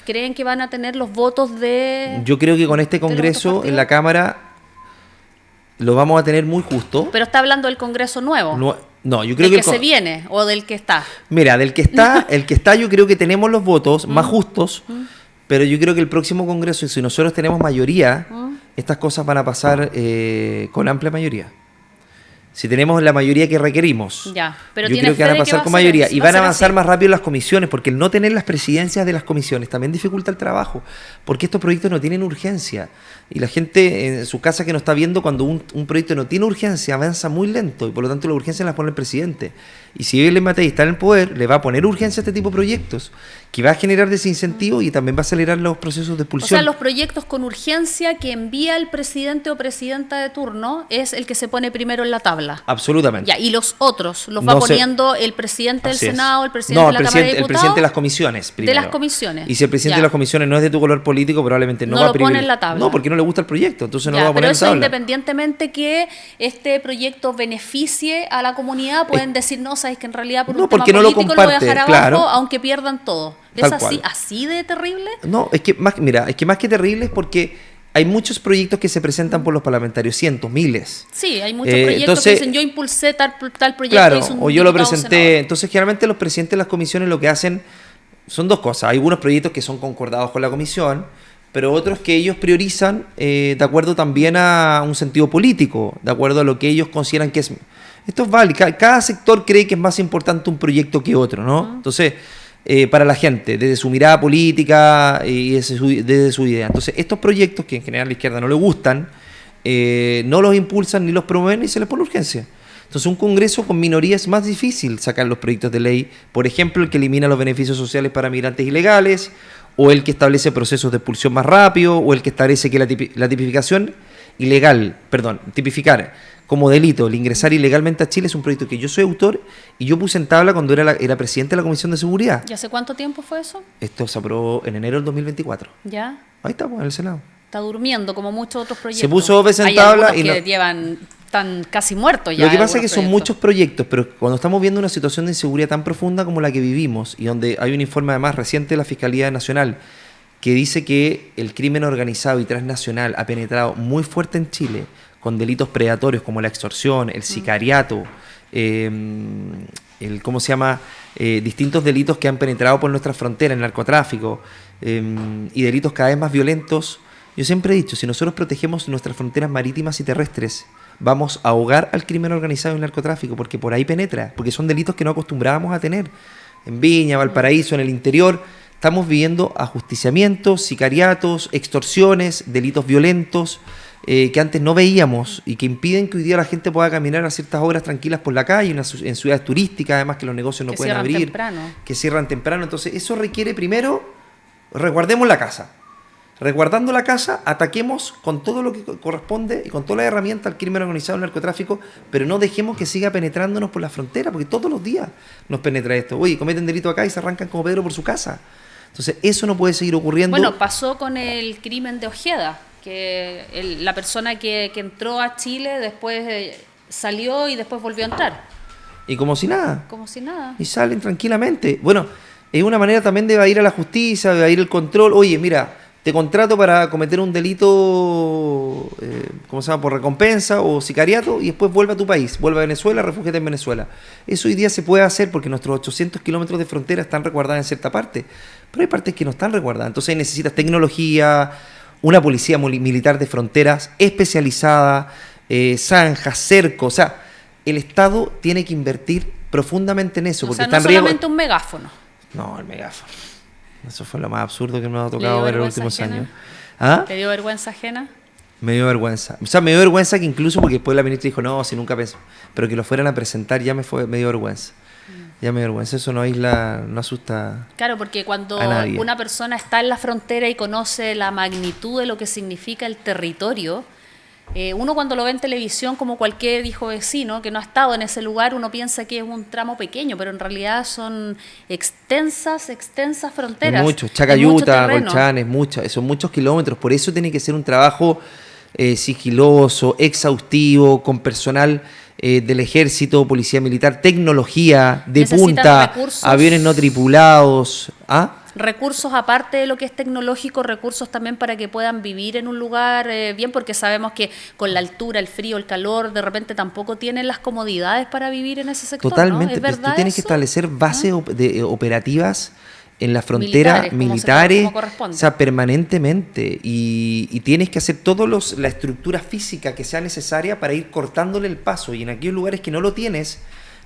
¿creen que van a tener los votos de...? Yo creo que con este Congreso en la Cámara lo vamos a tener muy justo. Pero está hablando del Congreso nuevo. No, yo creo ¿Del que se viene o del que está? Mira, del que está, el que está yo creo que tenemos los votos más justos, pero yo creo que el próximo Congreso, si nosotros tenemos mayoría, estas cosas van a pasar con amplia mayoría. Si tenemos la mayoría que requerimos, pero yo creo que van a pasar con mayoría y van a avanzar así. más rápido las comisiones, porque el no tener las presidencias de las comisiones también dificulta el trabajo, porque estos proyectos no tienen urgencia y la gente en su casa que nos está viendo, cuando un proyecto no tiene urgencia, avanza muy lento y por lo tanto la urgencia la pone el presidente. Y si Evelyn Matei está en el poder, le va a poner urgencia a este tipo de proyectos, que va a generar desincentivo y también va a acelerar los procesos de expulsión. O sea, los proyectos con urgencia que envía el presidente o presidenta de turno es el que se pone primero en la tabla. Absolutamente. Ya, y los otros los va poniendo el presidente del Senado, el presidente de la Cámara de Diputados. El presidente de las comisiones primero. De las comisiones. Y si el presidente de las comisiones no es de tu color político, probablemente no va a lo pone en la tabla. No, porque no le gusta el proyecto, entonces no lo va a poner pero en la tabla. independientemente que este proyecto beneficie a la comunidad, pueden decir, no, sabes que en realidad por un tema porque no lo político lo voy a comparte, dejar abajo, aunque pierdan todo. ¿Es cual. así de terrible? No, es que más que terrible es porque hay muchos proyectos que se presentan por los parlamentarios, cientos, miles. Sí, hay muchos proyectos que dicen, yo impulsé tal proyecto. Claro, o yo lo presenté. Senador. Entonces, generalmente los presidentes de las comisiones lo que hacen son dos cosas. Hay algunos proyectos que son concordados con la comisión, pero otros que ellos priorizan de acuerdo también a un sentido político, de acuerdo a lo que ellos consideran que es... Esto es válido. Cada sector cree que es más importante un proyecto que otro, ¿no? Entonces... para la gente, desde su mirada política y desde su idea. Entonces, estos proyectos que en general a la izquierda no le gustan, no los impulsan ni los promueven y se les pone urgencia. Entonces, un Congreso con minoría es más difícil sacar los proyectos de ley, por ejemplo, el que elimina los beneficios sociales para migrantes ilegales, o el que establece procesos de expulsión más rápido, o el que establece que la tipificación ilegal, tipificar como delito el ingresar ilegalmente a Chile es un proyecto que yo soy autor y yo puse en tabla cuando era presidente de la Comisión de Seguridad. ¿Y hace cuánto tiempo fue eso? Esto se aprobó en enero del 2024. ¿Ya? Ahí está, pues, en el Senado. Está durmiendo, como muchos otros proyectos. Se puso 2 veces en Hay tabla y y que están casi muertos ya. Lo que pasa es que son muchos proyectos, pero cuando estamos viendo una situación de inseguridad tan profunda como la que vivimos y donde hay un informe además reciente de la Fiscalía Nacional que dice que el crimen organizado y transnacional ha penetrado muy fuerte en Chile con delitos predatorios como la extorsión, el sicariato, distintos delitos que han penetrado por nuestras fronteras, el narcotráfico y delitos cada vez más violentos. Yo siempre he dicho, si nosotros protegemos nuestras fronteras marítimas y terrestres, vamos a ahogar al crimen organizado y el narcotráfico, porque por ahí penetra, porque son delitos que no acostumbrábamos a tener. En Viña, Valparaíso, en el interior, estamos viviendo ajusticiamientos, sicariatos, extorsiones, delitos violentos, que antes no veíamos y que impiden que hoy día la gente pueda caminar a ciertas horas tranquilas por la calle, en ciudades turísticas, además que los negocios no pueden abrir, temprano. que cierran temprano. Entonces eso requiere primero, resguardemos la casa. Resguardando la casa, ataquemos con todo lo que corresponde y con todas las herramientas al crimen organizado, al narcotráfico, pero no dejemos que siga penetrándonos por la frontera, porque todos los días nos penetra esto. Oye, cometen delito acá y se arrancan como Pedro por su casa. Entonces eso no puede seguir ocurriendo. Bueno, pasó con el crimen de Ojeda, que la persona que entró a Chile después salió y después volvió a entrar. Y como si nada. Como si nada. Y salen tranquilamente. Bueno, es una manera también de evadir a la justicia, de evadir el control. Oye, mira, te contrato para cometer un delito, ¿cómo se llama?, por recompensa o sicariato, y después vuelve a tu país, vuelve a Venezuela, refúgiate en Venezuela. Eso hoy día se puede hacer porque nuestros 800 kilómetros de frontera están resguardadas en cierta parte, pero hay partes que no están resguardadas. Entonces necesitas tecnología, una policía militar de fronteras especializada, zanjas, cercos. O sea, el Estado tiene que invertir profundamente en eso. O Porque sea, está no en riesgo. solamente un megáfono. No, el megáfono. Eso fue lo más absurdo que nos ha tocado ver en los últimos ajena? años. ¿Ah? ¿Te dio vergüenza ajena? Me dio vergüenza. O sea, me dio vergüenza que incluso porque después la ministra dijo, no, si nunca pensó. Pero que lo fueran a presentar ya me dio vergüenza. Ya me dio vergüenza. Eso no asusta. Claro, porque cuando a nadie. una persona está en la frontera y conoce la magnitud de lo que significa el territorio, uno cuando lo ve en televisión, como cualquier hijo vecino que no ha estado en ese lugar, uno piensa que es un tramo pequeño, pero en realidad son extensas fronteras. Muchos, Chacayuta, terreno. Colchanes, son muchos kilómetros. Por eso tiene que ser un trabajo sigiloso, exhaustivo, con personal del ejército, policía militar, tecnología de Necesitan punta, recursos. aviones no tripulados. ¿Ah? Recursos, aparte de lo que es tecnológico, recursos también para que puedan vivir en un lugar bien, porque sabemos que con la altura, el frío, el calor, de repente tampoco tienen las comodidades para vivir en ese sector. Totalmente, ¿no? ¿Es pero verdad tú tienes que eso? establecer bases operativas en la frontera, Militares, como o corresponde. sea, permanentemente, y tienes que hacer la estructura física que sea necesaria para ir cortándole el paso, y en aquellos lugares que no lo tienes,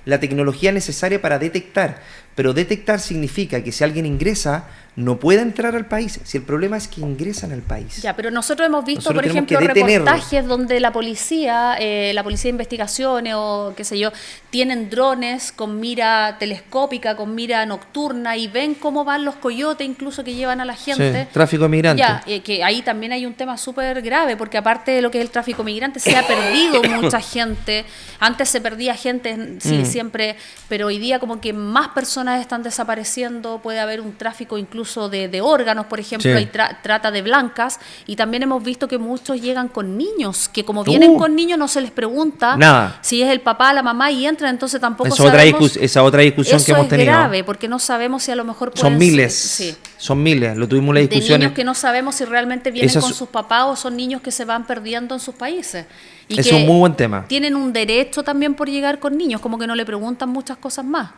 la tecnología necesaria para detectar, pero detectar significa que si alguien ingresa, no puede entrar al país, si el problema es que ingresan al país. Ya, pero nosotros hemos visto, Nosotros por tenemos ejemplo, que detenerlos. reportajes donde la policía de investigaciones o qué sé yo, tienen drones con mira telescópica, con mira nocturna y ven cómo van los coyotes incluso que llevan a la gente. Sí, tráfico de migrantes. Ya, que ahí también hay un tema súper grave, porque aparte de lo que es el tráfico migrante, se ha perdido mucha gente. Antes se perdía gente, sí, siempre, pero hoy día como que más personas están desapareciendo, puede haber un tráfico incluso de órganos, por ejemplo, Sí. hay trata de blancas, y también hemos visto que muchos llegan con niños, que como vienen con niños no se les pregunta Nada. si es el papá, la mamá, y entran, entonces tampoco Esa sabemos. otra discusión que hemos tenido. Eso es grave, porque no sabemos si a lo mejor pueden Son miles, sí, son miles, lo tuvimos la de discusión. niños que no sabemos si realmente vienen Esas- con sus papás o son niños que se van perdiendo en sus países. Y Es que un muy buen tema. tienen un derecho también por llegar con niños, como que no le preguntan muchas cosas más.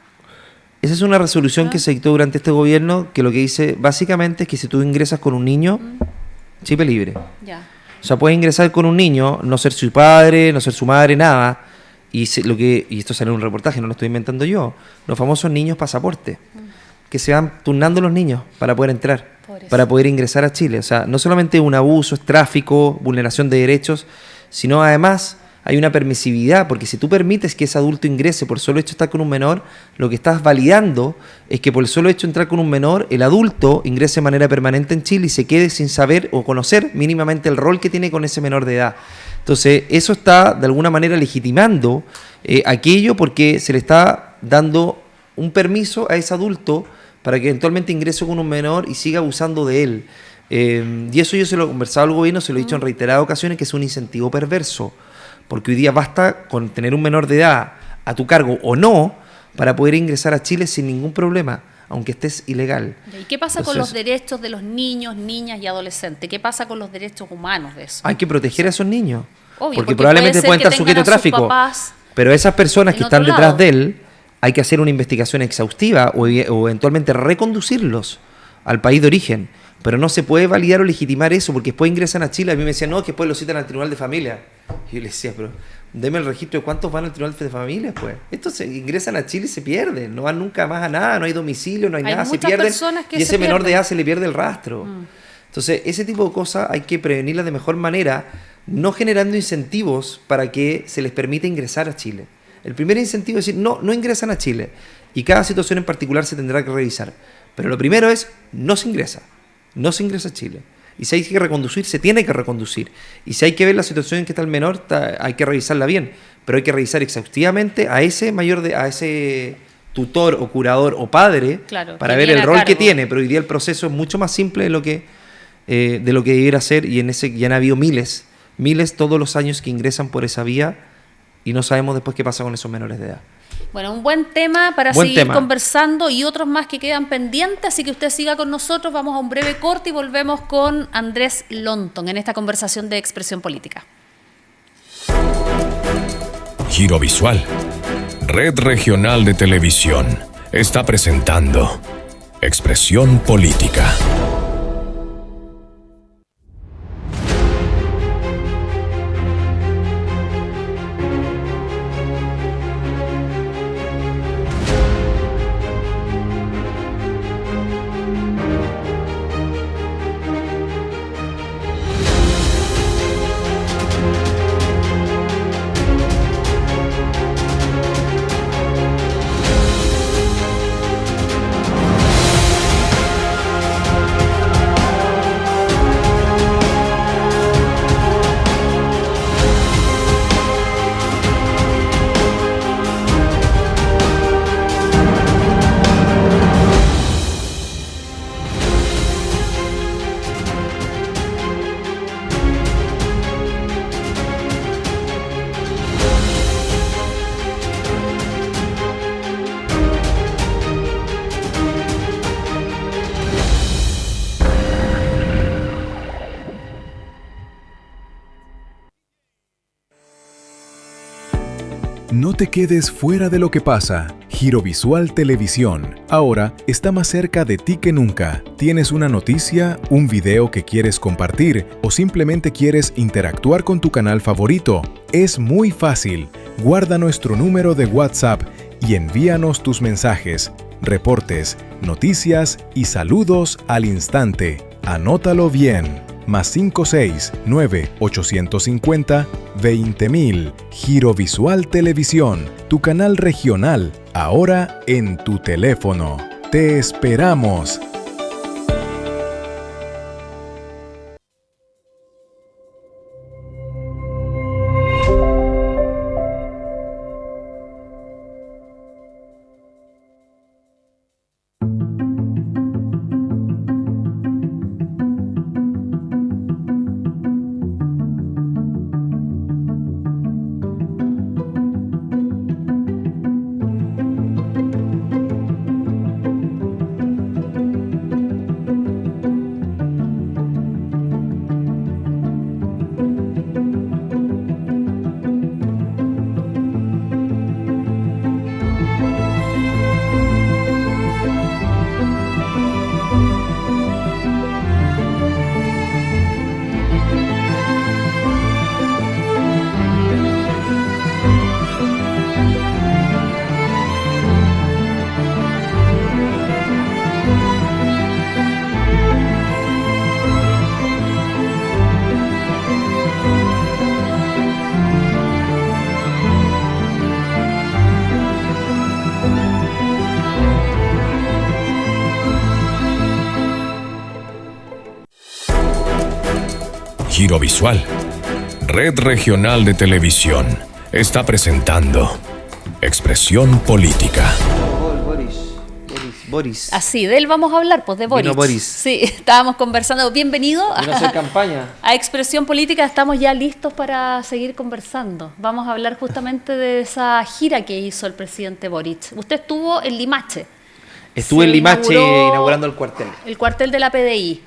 Esa es una resolución que se dictó durante este gobierno, que lo que dice básicamente es que si tú ingresas con un niño, chip libre. Ya. O sea, puedes ingresar con un niño, no ser su padre, no ser su madre, nada. Y esto sale en un reportaje, no lo estoy inventando yo. Los famosos niños pasaporte, que se van turnando los niños para poder entrar, Pobrecito. para poder ingresar a Chile. O sea, no solamente un abuso, es tráfico, vulneración de derechos, sino además hay una permisividad, porque si tú permites que ese adulto ingrese por solo hecho de estar con un menor, lo que estás validando es que por el solo hecho de entrar con un menor, el adulto ingrese de manera permanente en Chile y se quede sin saber o conocer mínimamente el rol que tiene con ese menor de edad. Entonces, eso está de alguna manera legitimando aquello, porque se le está dando un permiso a ese adulto para que eventualmente ingrese con un menor y siga abusando de él. Y eso yo se lo he conversado al gobierno, se lo he dicho en reiteradas ocasiones, que es un incentivo perverso. Porque hoy día basta con tener un menor de edad a tu cargo o no para poder ingresar a Chile sin ningún problema, aunque estés ilegal. ¿Y qué pasa con Entonces, los derechos de los niños, niñas y adolescentes? ¿Qué pasa con los derechos humanos de eso? hay que proteger a esos niños. Obvio, porque porque probablemente puede ser pueden que estar sujetos a tengan a sus tráfico. papás Pero esas personas en que otro están detrás lado. de él, hay que hacer una investigación exhaustiva o eventualmente reconducirlos al país de origen. Pero no se puede validar o legitimar eso, porque después ingresan a Chile. A mí me decían, no, que después lo citan al Tribunal de Familia. Y yo les decía, pero deme el registro de cuántos van al Tribunal de Familias, pues. Estos ingresan a Chile y se pierden, no van nunca más a nada, no hay domicilio, no hay nada, se pierden. Y ese menor de edad se le pierde el rastro. Entonces, ese tipo de cosas hay que prevenirlas de mejor manera, no generando incentivos para que se les permita ingresar a Chile. El primer incentivo es decir, no ingresan a Chile. Y cada situación en particular se tendrá que revisar. Pero lo primero es, no se ingresa a Chile. Y si hay que reconducir, se tiene que reconducir. Y si hay que ver la situación en que está el menor, hay que revisarla bien. Pero hay que revisar exhaustivamente a ese a ese tutor o curador o padre, claro, para ver el rol que tiene. Pero hoy día el proceso es mucho más simple de lo que debiera ser, y ya han habido miles todos los años que ingresan por esa vía y no sabemos después qué pasa con esos menores de edad. Bueno, un buen tema para seguir conversando y otros más que quedan pendientes, así que usted siga con nosotros. Vamos a un breve corte y volvemos con Andrés Lonton en esta conversación de Expresión Política. Giro Visual, Red Regional de Televisión, está presentando Expresión Política. No te quedes fuera de lo que pasa. Giro Visual Televisión. Ahora está más cerca de ti que nunca. ¿Tienes una noticia, un video que quieres compartir o simplemente quieres interactuar con tu canal favorito? Es muy fácil. Guarda nuestro número de WhatsApp y envíanos tus mensajes, reportes, noticias y saludos al instante. Anótalo bien. +56 9 850 20000. Giro Visual Televisión, tu canal regional, ahora en tu teléfono. ¡Te esperamos! Giro Visual, Red Regional de Televisión, está presentando Expresión Política. Boris. Así, de él vamos a hablar, pues de Boris. Vino Boris. Sí, estábamos conversando. Bienvenido hacer campaña. A Expresión Política. Estamos ya listos para seguir conversando. Vamos a hablar justamente de esa gira que hizo el presidente Boric. Usted estuvo en Limache. Estuve en Limache inaugurando el cuartel. El cuartel de la PDI.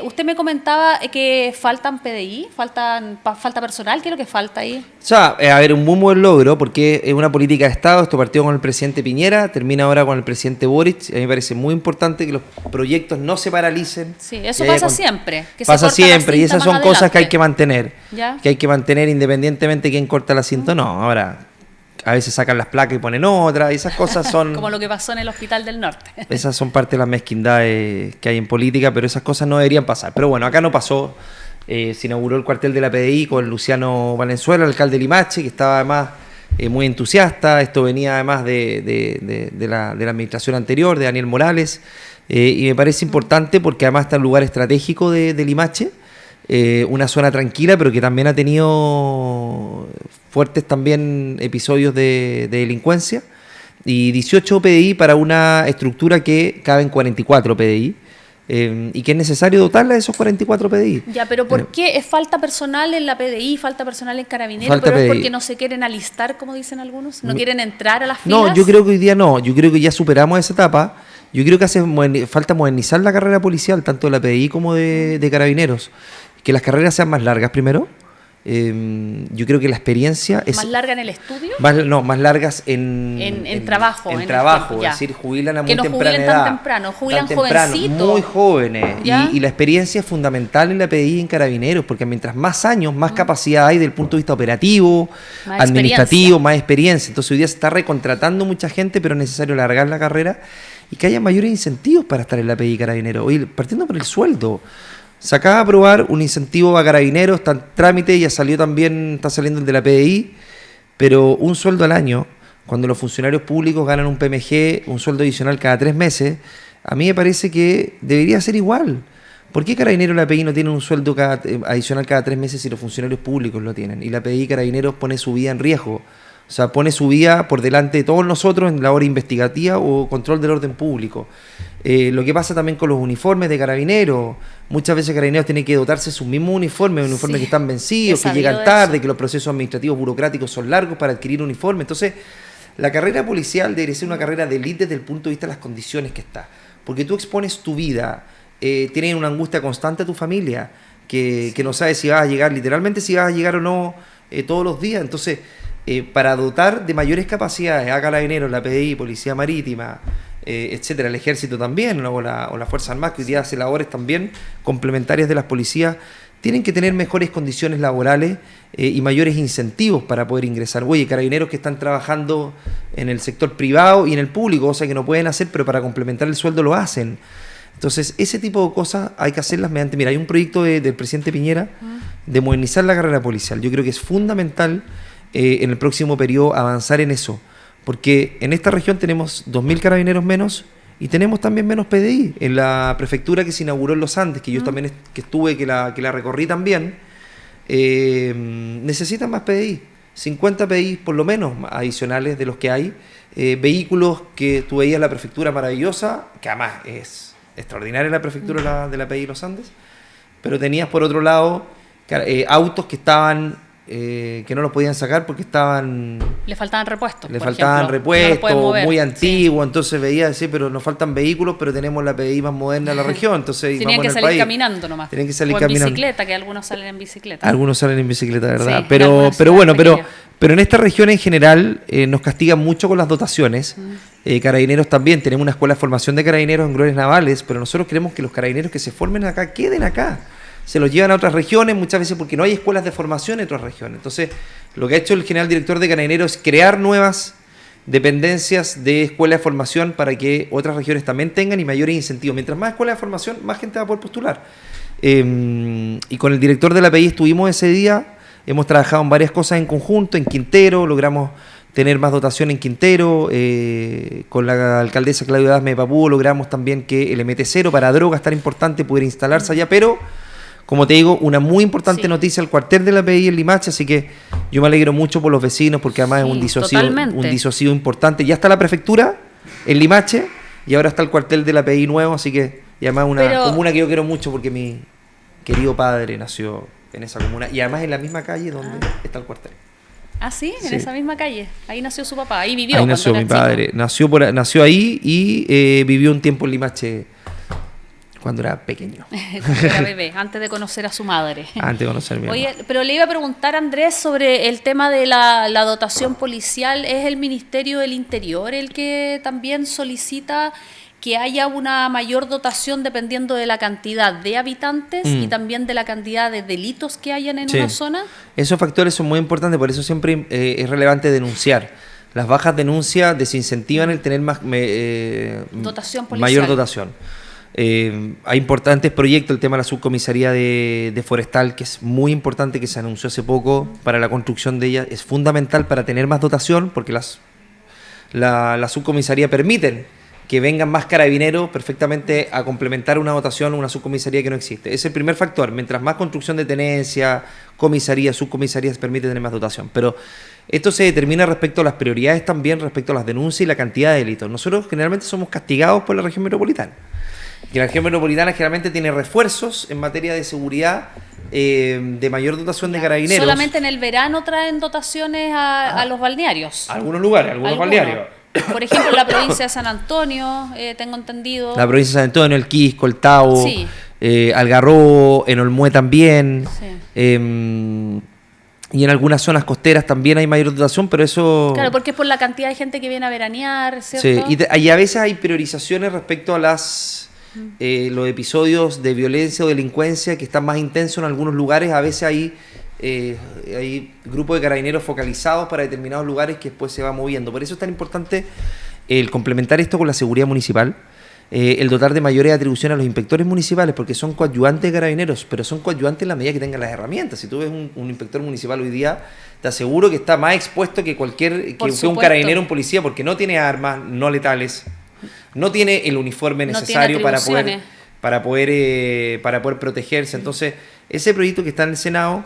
Usted me comentaba que faltan PDI, falta personal. ¿Qué es lo que falta ahí? O sea, a ver, un muy buen logro, porque es una política de Estado. Esto partió con el presidente Piñera, termina ahora con el presidente Boric. A mí me parece muy importante que los proyectos no se paralicen. Sí, eso pasa siempre. Pasa siempre, y esas son cosas que hay que mantener. ¿Ya? Que hay que mantener independientemente de quién corta la cinta. No, ahora a veces sacan las placas y ponen otras, y esas cosas son... Como lo que pasó en el Hospital del Norte. Esas son parte de las mezquindades que hay en política, pero esas cosas no deberían pasar. Pero bueno, acá no pasó. Se inauguró el cuartel de la PDI con Luciano Valenzuela, alcalde de Limache, que estaba además muy entusiasta. Esto venía además de la administración anterior, de Daniel Morales, y me parece importante porque además está en un lugar estratégico de Limache, una zona tranquila, pero que también ha tenido fuertes también episodios de delincuencia, y 18 PDI para una estructura que caben 44 PDI. Y que es necesario dotarla de esos 44 PDI. Ya, pero ¿por qué falta personal en la PDI, falta personal en Carabineros? Falta ¿Pero es PDI. porque no se quieren alistar, como dicen algunos? ¿No quieren entrar a las filas? No, yo creo que hoy día no. Yo creo que ya superamos esa etapa. Yo creo que falta modernizar la carrera policial, tanto de la PDI como de Carabineros. Que las carreras sean más largas primero. Yo creo que la experiencia es... ¿Más larga en el estudio? Más largas en trabajo. En en trabajo, ya. es decir, jubilan a muy que no temprana jubilen edad. tan temprano, jubilan tan temprano, jovencitos. muy jóvenes. ¿Ya? Y la experiencia es fundamental en la PDI y en Carabineros, porque mientras más años, más capacidad hay del punto de vista operativo, Más administrativo, más experiencia. Entonces hoy día se está recontratando mucha gente, pero es necesario alargar la carrera y que haya mayores incentivos para estar en la PDI y Carabineros. Oye, partiendo por el sueldo. Se acaba de aprobar un incentivo a Carabineros, está en trámite, ya salió también, está saliendo el de la PDI, pero un sueldo al año, cuando los funcionarios públicos ganan un PMG, un sueldo adicional cada 3 meses, a mí me parece que debería ser igual. ¿Por qué Carabineros y la PDI no tienen un sueldo adicional cada 3 meses si los funcionarios públicos lo tienen? Y la PDI y Carabineros pone su vida en riesgo. O sea, pone su vida por delante de todos nosotros en labor investigativa o control del orden público. Lo que pasa también con los uniformes de Carabineros. Muchas veces Carabineros tiene que dotarse de sus mismos uniformes Sí, que están vencidos, que llegan tarde, que los procesos administrativos burocráticos son largos para adquirir uniformes. Entonces, la carrera policial debería ser una carrera de élite desde el punto de vista de las condiciones que está. Porque tú expones tu vida, tienes una angustia constante a tu familia, que no sabes si vas a llegar, literalmente si vas a llegar o no todos los días. Entonces, para dotar de mayores capacidades a Carabineros, la PDI, Policía Marítima, etcétera, el Ejército también, o la Fuerza Armada, que hoy día hace labores también complementarias de las policías, tienen que tener mejores condiciones laborales y mayores incentivos para poder ingresar. Oye, Carabineros que están trabajando en el sector privado y en el público, cosa que no pueden hacer, pero para complementar el sueldo lo hacen. Entonces, ese tipo de cosas hay que hacerlas mediante... Mira, hay un proyecto del presidente Piñera de modernizar la carrera policial. Yo creo que es fundamental en el próximo periodo avanzar en eso, porque en esta región tenemos 2.000 carabineros menos y tenemos también menos PDI. En la prefectura que se inauguró en Los Andes, que yo también estuve, que la recorrí también, necesitan más PDI, 50 PDI por lo menos adicionales de los que hay, vehículos que tú veías en la prefectura maravillosa, que además es extraordinaria la prefectura de la PDI Los Andes, pero tenías por otro lado autos que estaban... que no los podían sacar porque estaban... Le faltaban repuestos, Le por faltaban ejemplo. repuestos, No los pueden mover, muy sí. antiguos, entonces veía decir, pero nos faltan vehículos, pero tenemos la PDI más moderna de la región, entonces Tenían vamos que en el salir país. caminando nomás. Tienen que salir o en caminando. bicicleta, que algunos salen en bicicleta. Algunos salen en bicicleta, ¿verdad? Sí, en pero algunas bueno, ciudades pequeñas. pero en esta región en general nos castigan mucho con las dotaciones. Carabineros también, tenemos una escuela de formación de carabineros en Glorias Navales, pero nosotros queremos que los carabineros que se formen acá queden acá. Se los llevan a otras regiones muchas veces porque no hay escuelas de formación en otras regiones. Entonces, lo que ha hecho el general director de Carabineros es crear nuevas dependencias de escuelas de formación para que otras regiones también tengan y mayores incentivos. Mientras más escuelas de formación, más gente va a poder postular. Y con el director de la PDI estuvimos ese día, hemos trabajado en varias cosas en conjunto, en Quintero, logramos tener más dotación en Quintero, con la alcaldesa Claudia Dasme de Papúo logramos también que el MT0 para drogas tan importante pudiera instalarse allá, pero... Como te digo, una muy importante noticia, el cuartel de la PDI en Limache, así que yo me alegro mucho por los vecinos, porque además es un disocido importante. Ya está la prefectura en Limache y ahora está el cuartel de la PDI nuevo, así que y además una comuna que yo quiero mucho porque mi querido padre nació en esa comuna y además en la misma calle donde está el cuartel. Ah, ¿sí? En Sí. esa misma calle. Ahí nació su papá, ahí vivió. Ahí cuando nació era mi chico. padre, nació ahí y vivió un tiempo en Limache cuando era pequeño. Cuando era bebé, antes de conocer a su madre. Antes de conocer a mi mamá. Oye, pero le iba a preguntar a Andrés sobre el tema de la dotación policial. ¿Es el Ministerio del Interior el que también solicita que haya una mayor dotación dependiendo de la cantidad de habitantes y también de la cantidad de delitos que hayan en una zona? Esos factores son muy importantes, por eso siempre es relevante denunciar. Las bajas denuncias desincentivan el tener dotación policial. mayor dotación. Hay importantes proyectos, el tema de la subcomisaría de Forestal, que es muy importante, que se anunció hace poco para la construcción de ella, es fundamental para tener más dotación, porque la subcomisaría permiten que vengan más carabineros perfectamente a complementar una dotación o una subcomisaría que no existe. Es el primer factor. Mientras más construcción de tenencia, comisaría, subcomisaría, se permite tener más dotación. Pero esto se determina respecto a las prioridades también, respecto a las denuncias y la cantidad de delitos. Nosotros generalmente somos castigados por la región metropolitana. Y la región metropolitana generalmente tiene refuerzos en materia de seguridad, de mayor dotación de carabineros. Solamente en el verano traen dotaciones a los balnearios. Algunos lugares, algunos balnearios. Por ejemplo, la provincia de San Antonio, tengo entendido. La provincia de San Antonio, el Quisco, el Tao, sí. Algarrobo, en Olmué también. Sí. Y en algunas zonas costeras también hay mayor dotación, pero eso... Claro, porque es por la cantidad de gente que viene a veranear, ¿cierto? Sí, y a veces hay priorizaciones respecto a los episodios de violencia o delincuencia que están más intensos en algunos lugares. A veces hay grupos de carabineros focalizados para determinados lugares que después se va moviendo. Por eso es tan importante el complementar esto con la seguridad municipal, el dotar de mayores atribuciones a los inspectores municipales, porque son coadyuvantes de carabineros, pero son coadyuvantes en la medida que tengan las herramientas. Si tú ves un inspector municipal hoy día, te aseguro que está más expuesto que un carabinero, un policía, porque no tiene armas no letales, no tiene el uniforme necesario para poder protegerse. Entonces, ese proyecto que está en el Senado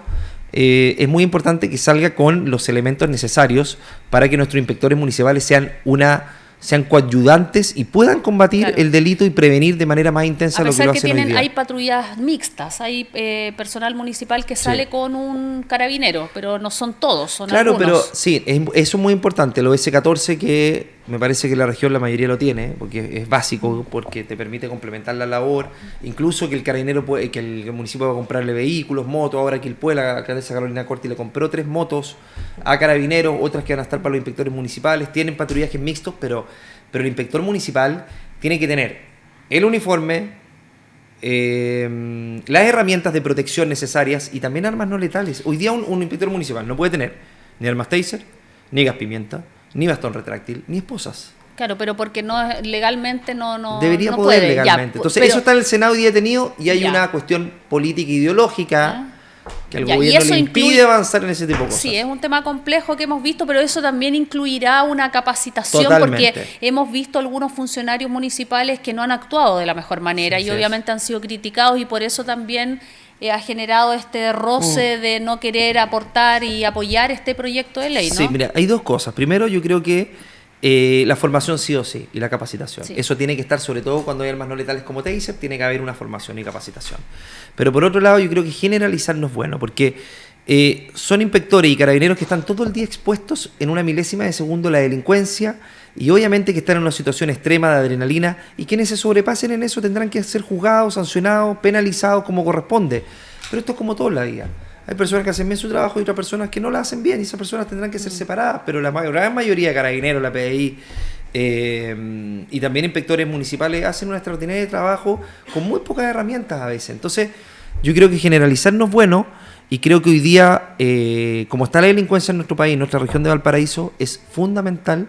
es muy importante que salga con los elementos necesarios para que nuestros inspectores municipales sean coadyuvantes y puedan combatir el delito y prevenir de manera más intensa lo que lo hacen hoy día. Hay patrullas mixtas, hay personal municipal que sale con un carabinero, pero no son todos, son algunos. Pero sí, eso es muy importante. Lo S14, que me parece que la región la mayoría lo tiene, porque es básico, porque te permite complementar la labor, incluso que el carabinero que el municipio va a comprarle vehículos, motos. Ahora que la alcaldesa Carolina Corti le compró 3 motos a carabineros, otras que van a estar para los inspectores municipales. Tienen patrullajes mixtos, pero el inspector municipal tiene que tener el uniforme, las herramientas de protección necesarias y también armas no letales. Hoy día un inspector municipal no puede tener ni armas taser, ni gas pimienta, ni bastón retráctil, ni esposas. Claro, pero porque legalmente no debería no poder puede. legalmente. Entonces, eso está en el Senado hoy día detenido y hay una cuestión política ideológica que al gobierno le impide avanzar en ese tipo de cosas. Sí, es un tema complejo que hemos visto, pero eso también incluirá una capacitación. Totalmente. Porque hemos visto algunos funcionarios municipales que no han actuado de la mejor manera y obviamente han sido criticados, y por eso también ha generado este roce de no querer aportar y apoyar este proyecto de ley, ¿no? Sí, mira, hay 2 cosas. Primero, yo creo que la formación sí o sí, y la capacitación. Sí. Eso tiene que estar, sobre todo cuando hay armas no letales como taser, tiene que haber una formación y capacitación. Pero por otro lado, yo creo que generalizar no es bueno, porque son inspectores y carabineros que están todo el día expuestos en una milésima de segundo a la delincuencia, y obviamente que están en una situación extrema de adrenalina, y quienes se sobrepasen en eso tendrán que ser juzgados, sancionados, penalizados como corresponde. Pero esto es como todo en la vida. Hay personas que hacen bien su trabajo y otras personas que no lo hacen bien, y esas personas tendrán que ser separadas, pero la gran mayoría de carabineros, la PDI y también inspectores municipales hacen un extraordinario trabajo con muy pocas herramientas a veces. Entonces, yo creo que generalizar no es bueno, y creo que hoy día, como está la delincuencia en nuestro país, en nuestra región de Valparaíso, es fundamental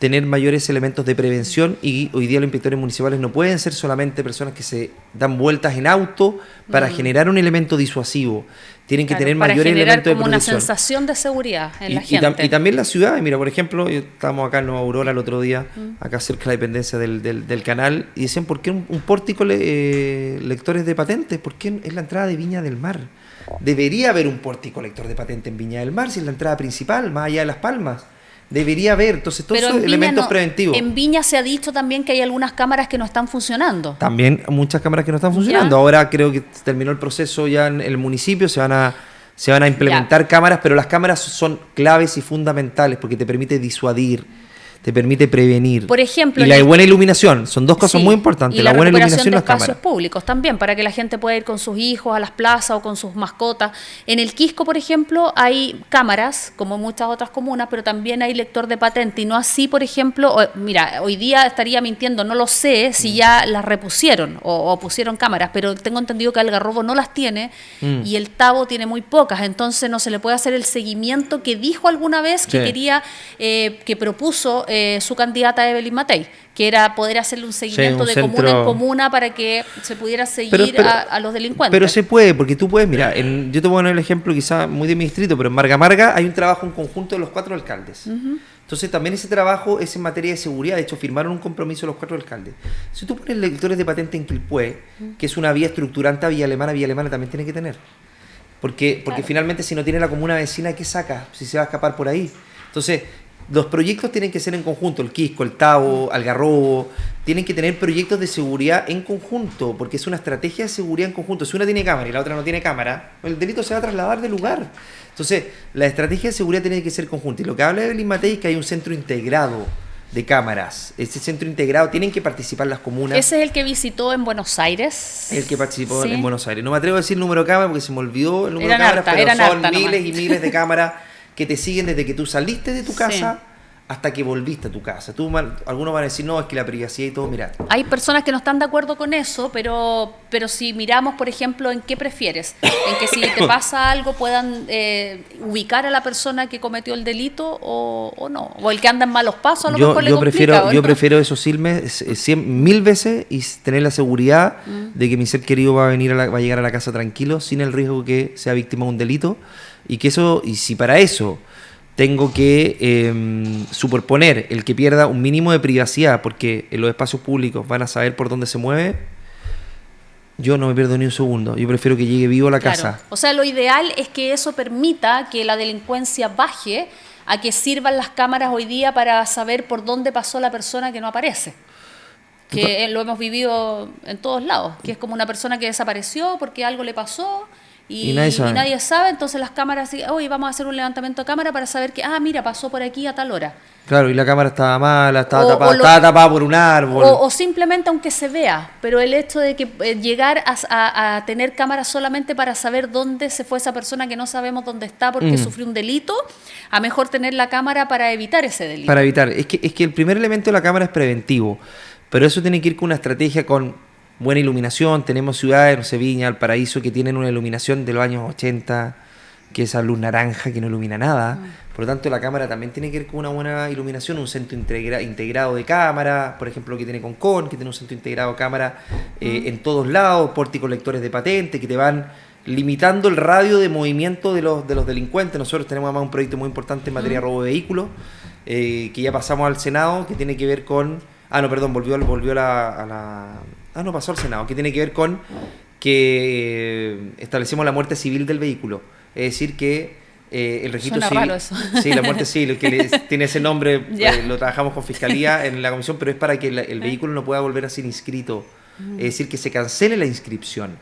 tener mayores elementos de prevención, y hoy día los inspectores municipales no pueden ser solamente personas que se dan vueltas en auto para generar un elemento disuasivo. Tienen que tener mayores elementos de protección. Para generar como una sensación de seguridad en la gente. Y también la ciudad. Mira, por ejemplo, estábamos acá en Nueva Aurora el otro día, acá cerca de la dependencia del canal, y decían, ¿por qué un pórtico lectores de patentes? ¿Por qué es la entrada de Viña del Mar? Debería haber un pórtico lector de patente en Viña del Mar, si es la entrada principal, más allá de Las Palmas. Debería haber, entonces, todos esos elementos preventivos. En Viña se ha dicho también que hay algunas cámaras que no están funcionando. También muchas cámaras que no están funcionando. Ahora creo que terminó el proceso ya en el municipio, se van a implementar cámaras, pero las cámaras son claves y fundamentales porque te permite disuadir, te permite prevenir. Por ejemplo, y la buena iluminación, son dos cosas muy importantes, y la buena iluminación y de las espacios cámaras. públicos también, para que la gente pueda ir con sus hijos a las plazas o con sus mascotas. En el Quisco, por ejemplo, hay cámaras, como muchas otras comunas, pero también hay lector de patente, y no así, por ejemplo, mira, hoy día estaría mintiendo, no lo sé si ya las repusieron o pusieron cámaras, pero tengo entendido que Algarrobo no las tiene y el Tabo tiene muy pocas, entonces no se le puede hacer el seguimiento que dijo alguna vez que quería, que propuso su candidata Evelyn Matei, que era poder hacerle un seguimiento de comuna en comuna para que se pudiera seguir a los delincuentes. Pero se puede, porque tú puedes, mira, yo te voy a poner el ejemplo quizá muy de mi distrito, pero en Marga Marga hay un trabajo en conjunto de los 4 alcaldes. Entonces también ese trabajo es en materia de seguridad, de hecho firmaron un compromiso los 4 alcaldes. Si tú pones lectores de patente en Quilpué, que es una vía estructurante a Villa Alemana también tiene que tener. Porque claro, finalmente si no tiene la comuna vecina, ¿qué saca? Si se va a escapar por ahí. Entonces, los proyectos tienen que ser en conjunto, el Quisco, el Tabo, Algarrobo, tienen que tener proyectos de seguridad en conjunto, porque es una estrategia de seguridad en conjunto. Si una tiene cámara y la otra no tiene cámara, el delito se va a trasladar de lugar. Entonces, la estrategia de seguridad tiene que ser conjunta. Y lo que habla Evelyn Matei es que hay un centro integrado de cámaras. Ese centro integrado, tienen que participar las comunas. ¿Ese es el que visitó en Buenos Aires? El que participó en Buenos Aires. No me atrevo a decir el número de cámaras porque se me olvidó el número de cámaras, pero son miles y miles de cámaras que te siguen desde que tú saliste de tu casa hasta que volviste a tu casa. Algunos van a decir, no, es que la privacidad y todo, mira. Hay personas que no están de acuerdo con eso, pero si miramos, por ejemplo, ¿en qué prefieres? En que si te pasa algo puedan ubicar a la persona que cometió el delito o no. O el que anda en malos pasos, a lo mejor le complica. Yo prefiero esos irme 1000 veces y tener la seguridad de que mi ser querido va a llegar a la casa tranquilo, sin el riesgo que sea víctima de un delito. Y si para eso tengo que superponer el que pierda un mínimo de privacidad, porque en los espacios públicos van a saber por dónde se mueve, yo no me pierdo ni un segundo. Yo prefiero que llegue vivo a la casa. O sea, lo ideal es que eso permita que la delincuencia baje, a que sirvan las cámaras hoy día para saber por dónde pasó la persona que no aparece. Que lo hemos vivido en todos lados, que es como una persona que desapareció porque algo le pasó y nadie sabe, entonces las cámaras, hoy vamos a hacer un levantamiento de cámara para saber que, mira, pasó por aquí a tal hora. Claro, y la cámara estaba mala, estaba tapada por un árbol. O simplemente aunque se vea, pero el hecho de que llegar a tener cámaras solamente para saber dónde se fue esa persona que no sabemos dónde está porque sufrió un delito, a mejor tener la cámara para evitar ese delito. Para evitar, es que el primer elemento de la cámara es preventivo, pero eso tiene que ir con una estrategia con buena iluminación. Tenemos ciudades, no sé, Viña, Valparaíso, que tienen una iluminación de los años 80, que es esa luz naranja que no ilumina nada. Por lo tanto, la cámara también tiene que ir con una buena iluminación, un centro integrado de cámara, por ejemplo, que tiene Concon, que tiene un centro integrado de cámara en todos lados, pórticos lectores de patente, que te van limitando el radio de movimiento de los delincuentes. Nosotros tenemos además un proyecto muy importante en materia de robo de vehículos, que ya pasamos al Senado, que tiene que ver con... pasó al Senado, que tiene que ver con que establecemos la muerte civil del vehículo. Es decir, que el registro civil... Suena raro eso. Sí, la muerte civil, que tiene ese nombre, lo trabajamos con Fiscalía en la comisión, pero es para que el vehículo no pueda volver a ser inscrito. Es decir, que se cancele la inscripción.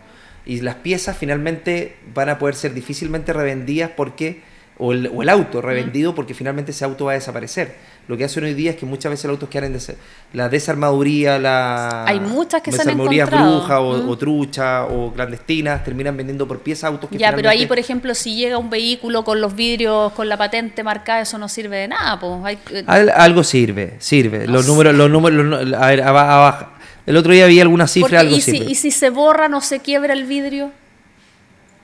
Y las piezas finalmente van a poder ser difícilmente revendidas o el auto revendido, porque finalmente ese auto va a desaparecer. Lo que hacen hoy día es que muchas veces los autos quedan la desarmaduría, hay muchas que se han encontrado. Brujas o truchas o clandestinas, terminan vendiendo por pieza autos que pero ahí, por ejemplo, si llega un vehículo con los vidrios, con la patente marcada, eso no sirve de nada. Pues. Algo sirve. Los números, a ver, abajo. El otro día vi alguna cifra, algo sirve. ¿Y si se borra, no se quiebra el vidrio?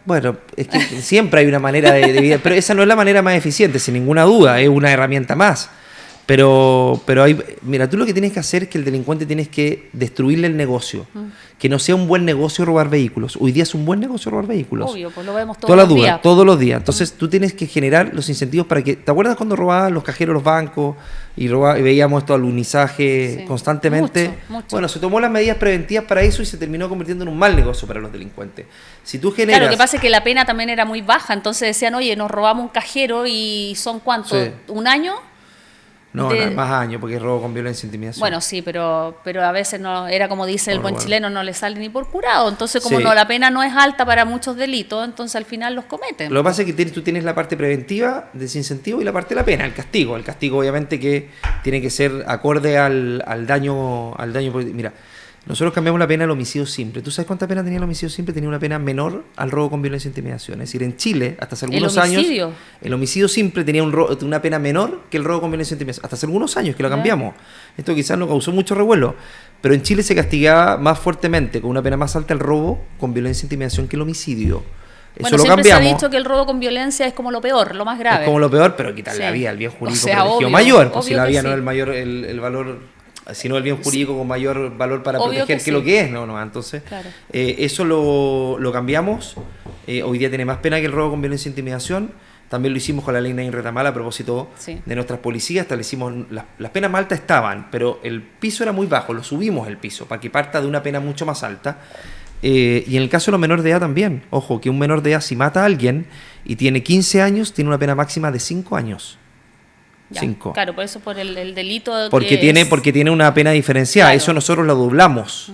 Bueno, es que siempre hay una manera de vida, pero esa no es la manera más eficiente, sin ninguna duda, es una herramienta más. Pero mira, tú lo que tienes que hacer es que el delincuente tienes que destruirle el negocio. Que no sea un buen negocio robar vehículos. Hoy día es un buen negocio robar vehículos. Obvio, pues lo vemos todos los días. Entonces tú tienes que generar los incentivos para que... ¿Te acuerdas cuando robaban los cajeros los bancos y veíamos esto alunizaje constantemente? Mucho. Bueno, se tomó las medidas preventivas para eso y se terminó convirtiendo en un mal negocio para los delincuentes. Si tú generas... Claro, lo que pasa es que la pena también era muy baja. Entonces decían, oye, nos robamos un cajero y ¿son cuántos? ¿Un año? No, más años, porque es robo con violencia e intimidación. Bueno, sí, pero a veces no, era como dice el buen chileno, no le sale ni por curado. Entonces, como Sí. no, la pena no es alta para muchos delitos, entonces al final los cometen. Lo que pasa es que tú tienes la parte preventiva, desincentivo, y la parte de la pena, el castigo. El castigo, obviamente, que tiene que ser acorde al daño. Mira, nosotros cambiamos la pena al homicidio simple. ¿Tú sabes cuánta pena tenía el homicidio simple? Tenía una pena menor al robo con violencia e intimidación. Es decir, en Chile, hasta hace algunos años, el homicidio simple tenía una pena menor que el robo con violencia e intimidación. Hasta hace algunos años que lo cambiamos. Esto quizás no causó mucho revuelo. Pero en Chile se castigaba más fuertemente, con una pena más alta, el robo con violencia e intimidación que el homicidio. Eso Bueno, lo siempre cambiamos. se ha dicho que el robo con violencia es como lo peor, lo más grave. Es como lo peor, pero quitarle Sí. la vida al bien jurídico, O sea, privilegio obvio, mayor. Pues si obvio la que vida sí. no es el mayor, el valor, sino el bien jurídico con mayor valor para Obvio proteger que que sí. lo que es. No, entonces, Claro. eso lo cambiamos. Hoy día tiene más pena que el robo con violencia e intimidación. También lo hicimos con la ley Nain Retamal a propósito Sí. de nuestras policías. Establecimos, las penas más altas estaban, pero el piso era muy bajo, lo subimos el piso para que parta de una pena mucho más alta. Y en el caso de los menores de edad también. Ojo, que un menor de edad si mata a alguien y tiene 15 años, tiene una pena máxima de 5 años. Ya, 5. Claro, por eso, por el delito. Porque tiene una pena diferenciada. Claro. Eso nosotros lo doblamos.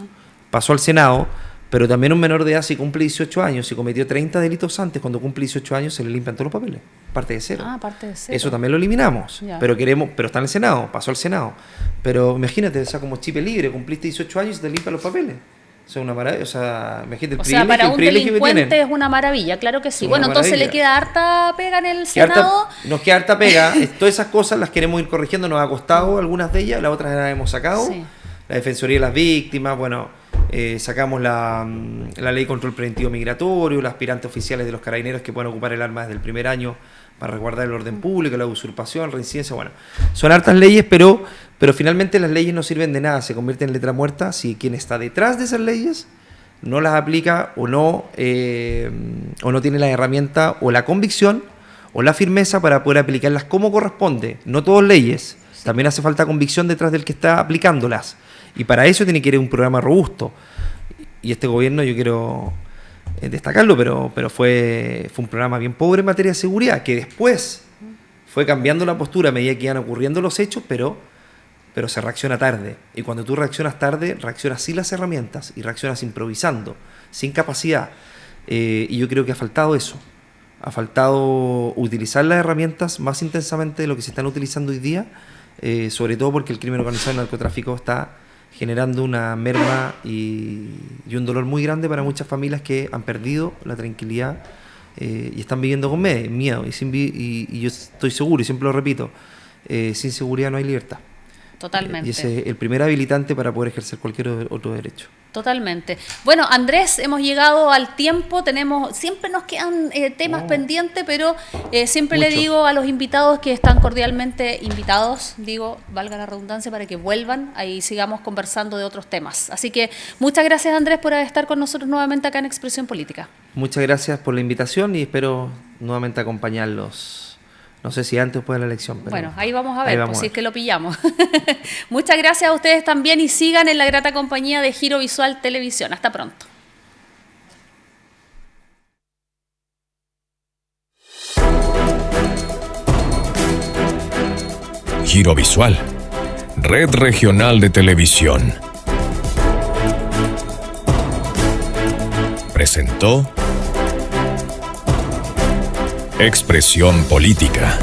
Pasó al Senado, pero también un menor de edad, si cumple 18 años, si cometió 30 delitos antes, cuando cumple 18 años se le limpian todos los papeles. Parte de cero. Parte de cero. Eso también lo eliminamos. Ya. Pero está en el Senado, pasó al Senado. Pero imagínate, o sea, como chip libre, cumpliste 18 años y te limpian los papeles. Eso es una maravilla. O sea, imagínate O sea, para un delincuente es una maravilla, claro que sí. Es Bueno, una entonces maravilla. le queda harta pega en el Senado. Nos queda harta pega. Todas esas cosas las queremos ir corrigiendo. Nos ha costado algunas de ellas, las otras las hemos sacado. Sí. La Defensoría de las Víctimas, bueno, sacamos la Ley de Control Preventivo Migratorio, los aspirantes oficiales de los carabineros que pueden ocupar el arma desde el primer año para resguardar el orden público, la usurpación, reincidencia, bueno. Son hartas leyes, pero finalmente las leyes no sirven de nada, se convierten en letra muerta si quien está detrás de esas leyes no las aplica o no tiene la herramienta o la convicción o la firmeza para poder aplicarlas como corresponde. No todas leyes, también hace falta convicción detrás del que está aplicándolas. Y para eso tiene que ir un programa robusto. Y este gobierno, yo quiero destacarlo, pero fue un programa bien pobre en materia de seguridad, que después fue cambiando la postura a medida que iban ocurriendo los hechos, pero se reacciona tarde. Y cuando tú reaccionas tarde, reaccionas sin las herramientas y reaccionas improvisando, sin capacidad. Y yo creo que ha faltado eso. Ha faltado utilizar las herramientas más intensamente de lo que se están utilizando hoy día, sobre todo porque el crimen organizado y el narcotráfico está generando una merma y un dolor muy grande para muchas familias que han perdido la tranquilidad y están viviendo con miedo. Y yo estoy seguro, y siempre lo repito, sin seguridad no hay libertad. Totalmente. Y ese es el primer habilitante para poder ejercer cualquier otro derecho. Totalmente. Bueno, Andrés, hemos llegado al tiempo, siempre nos quedan temas pendientes, pero siempre Muchos. le digo a los invitados que están cordialmente invitados, valga la redundancia, para que vuelvan y sigamos conversando de otros temas. Así que muchas gracias, Andrés, por estar con nosotros nuevamente acá en Expresión Política. Muchas gracias por la invitación y espero nuevamente acompañarlos. No sé si antes o después de la elección. Pero bueno, ahí vamos a ver, si es que lo pillamos. Muchas gracias a ustedes también y sigan en la grata compañía de Giro Visual Televisión. Hasta pronto. Giro Visual, Red Regional de Televisión. Presentó Expresión Política.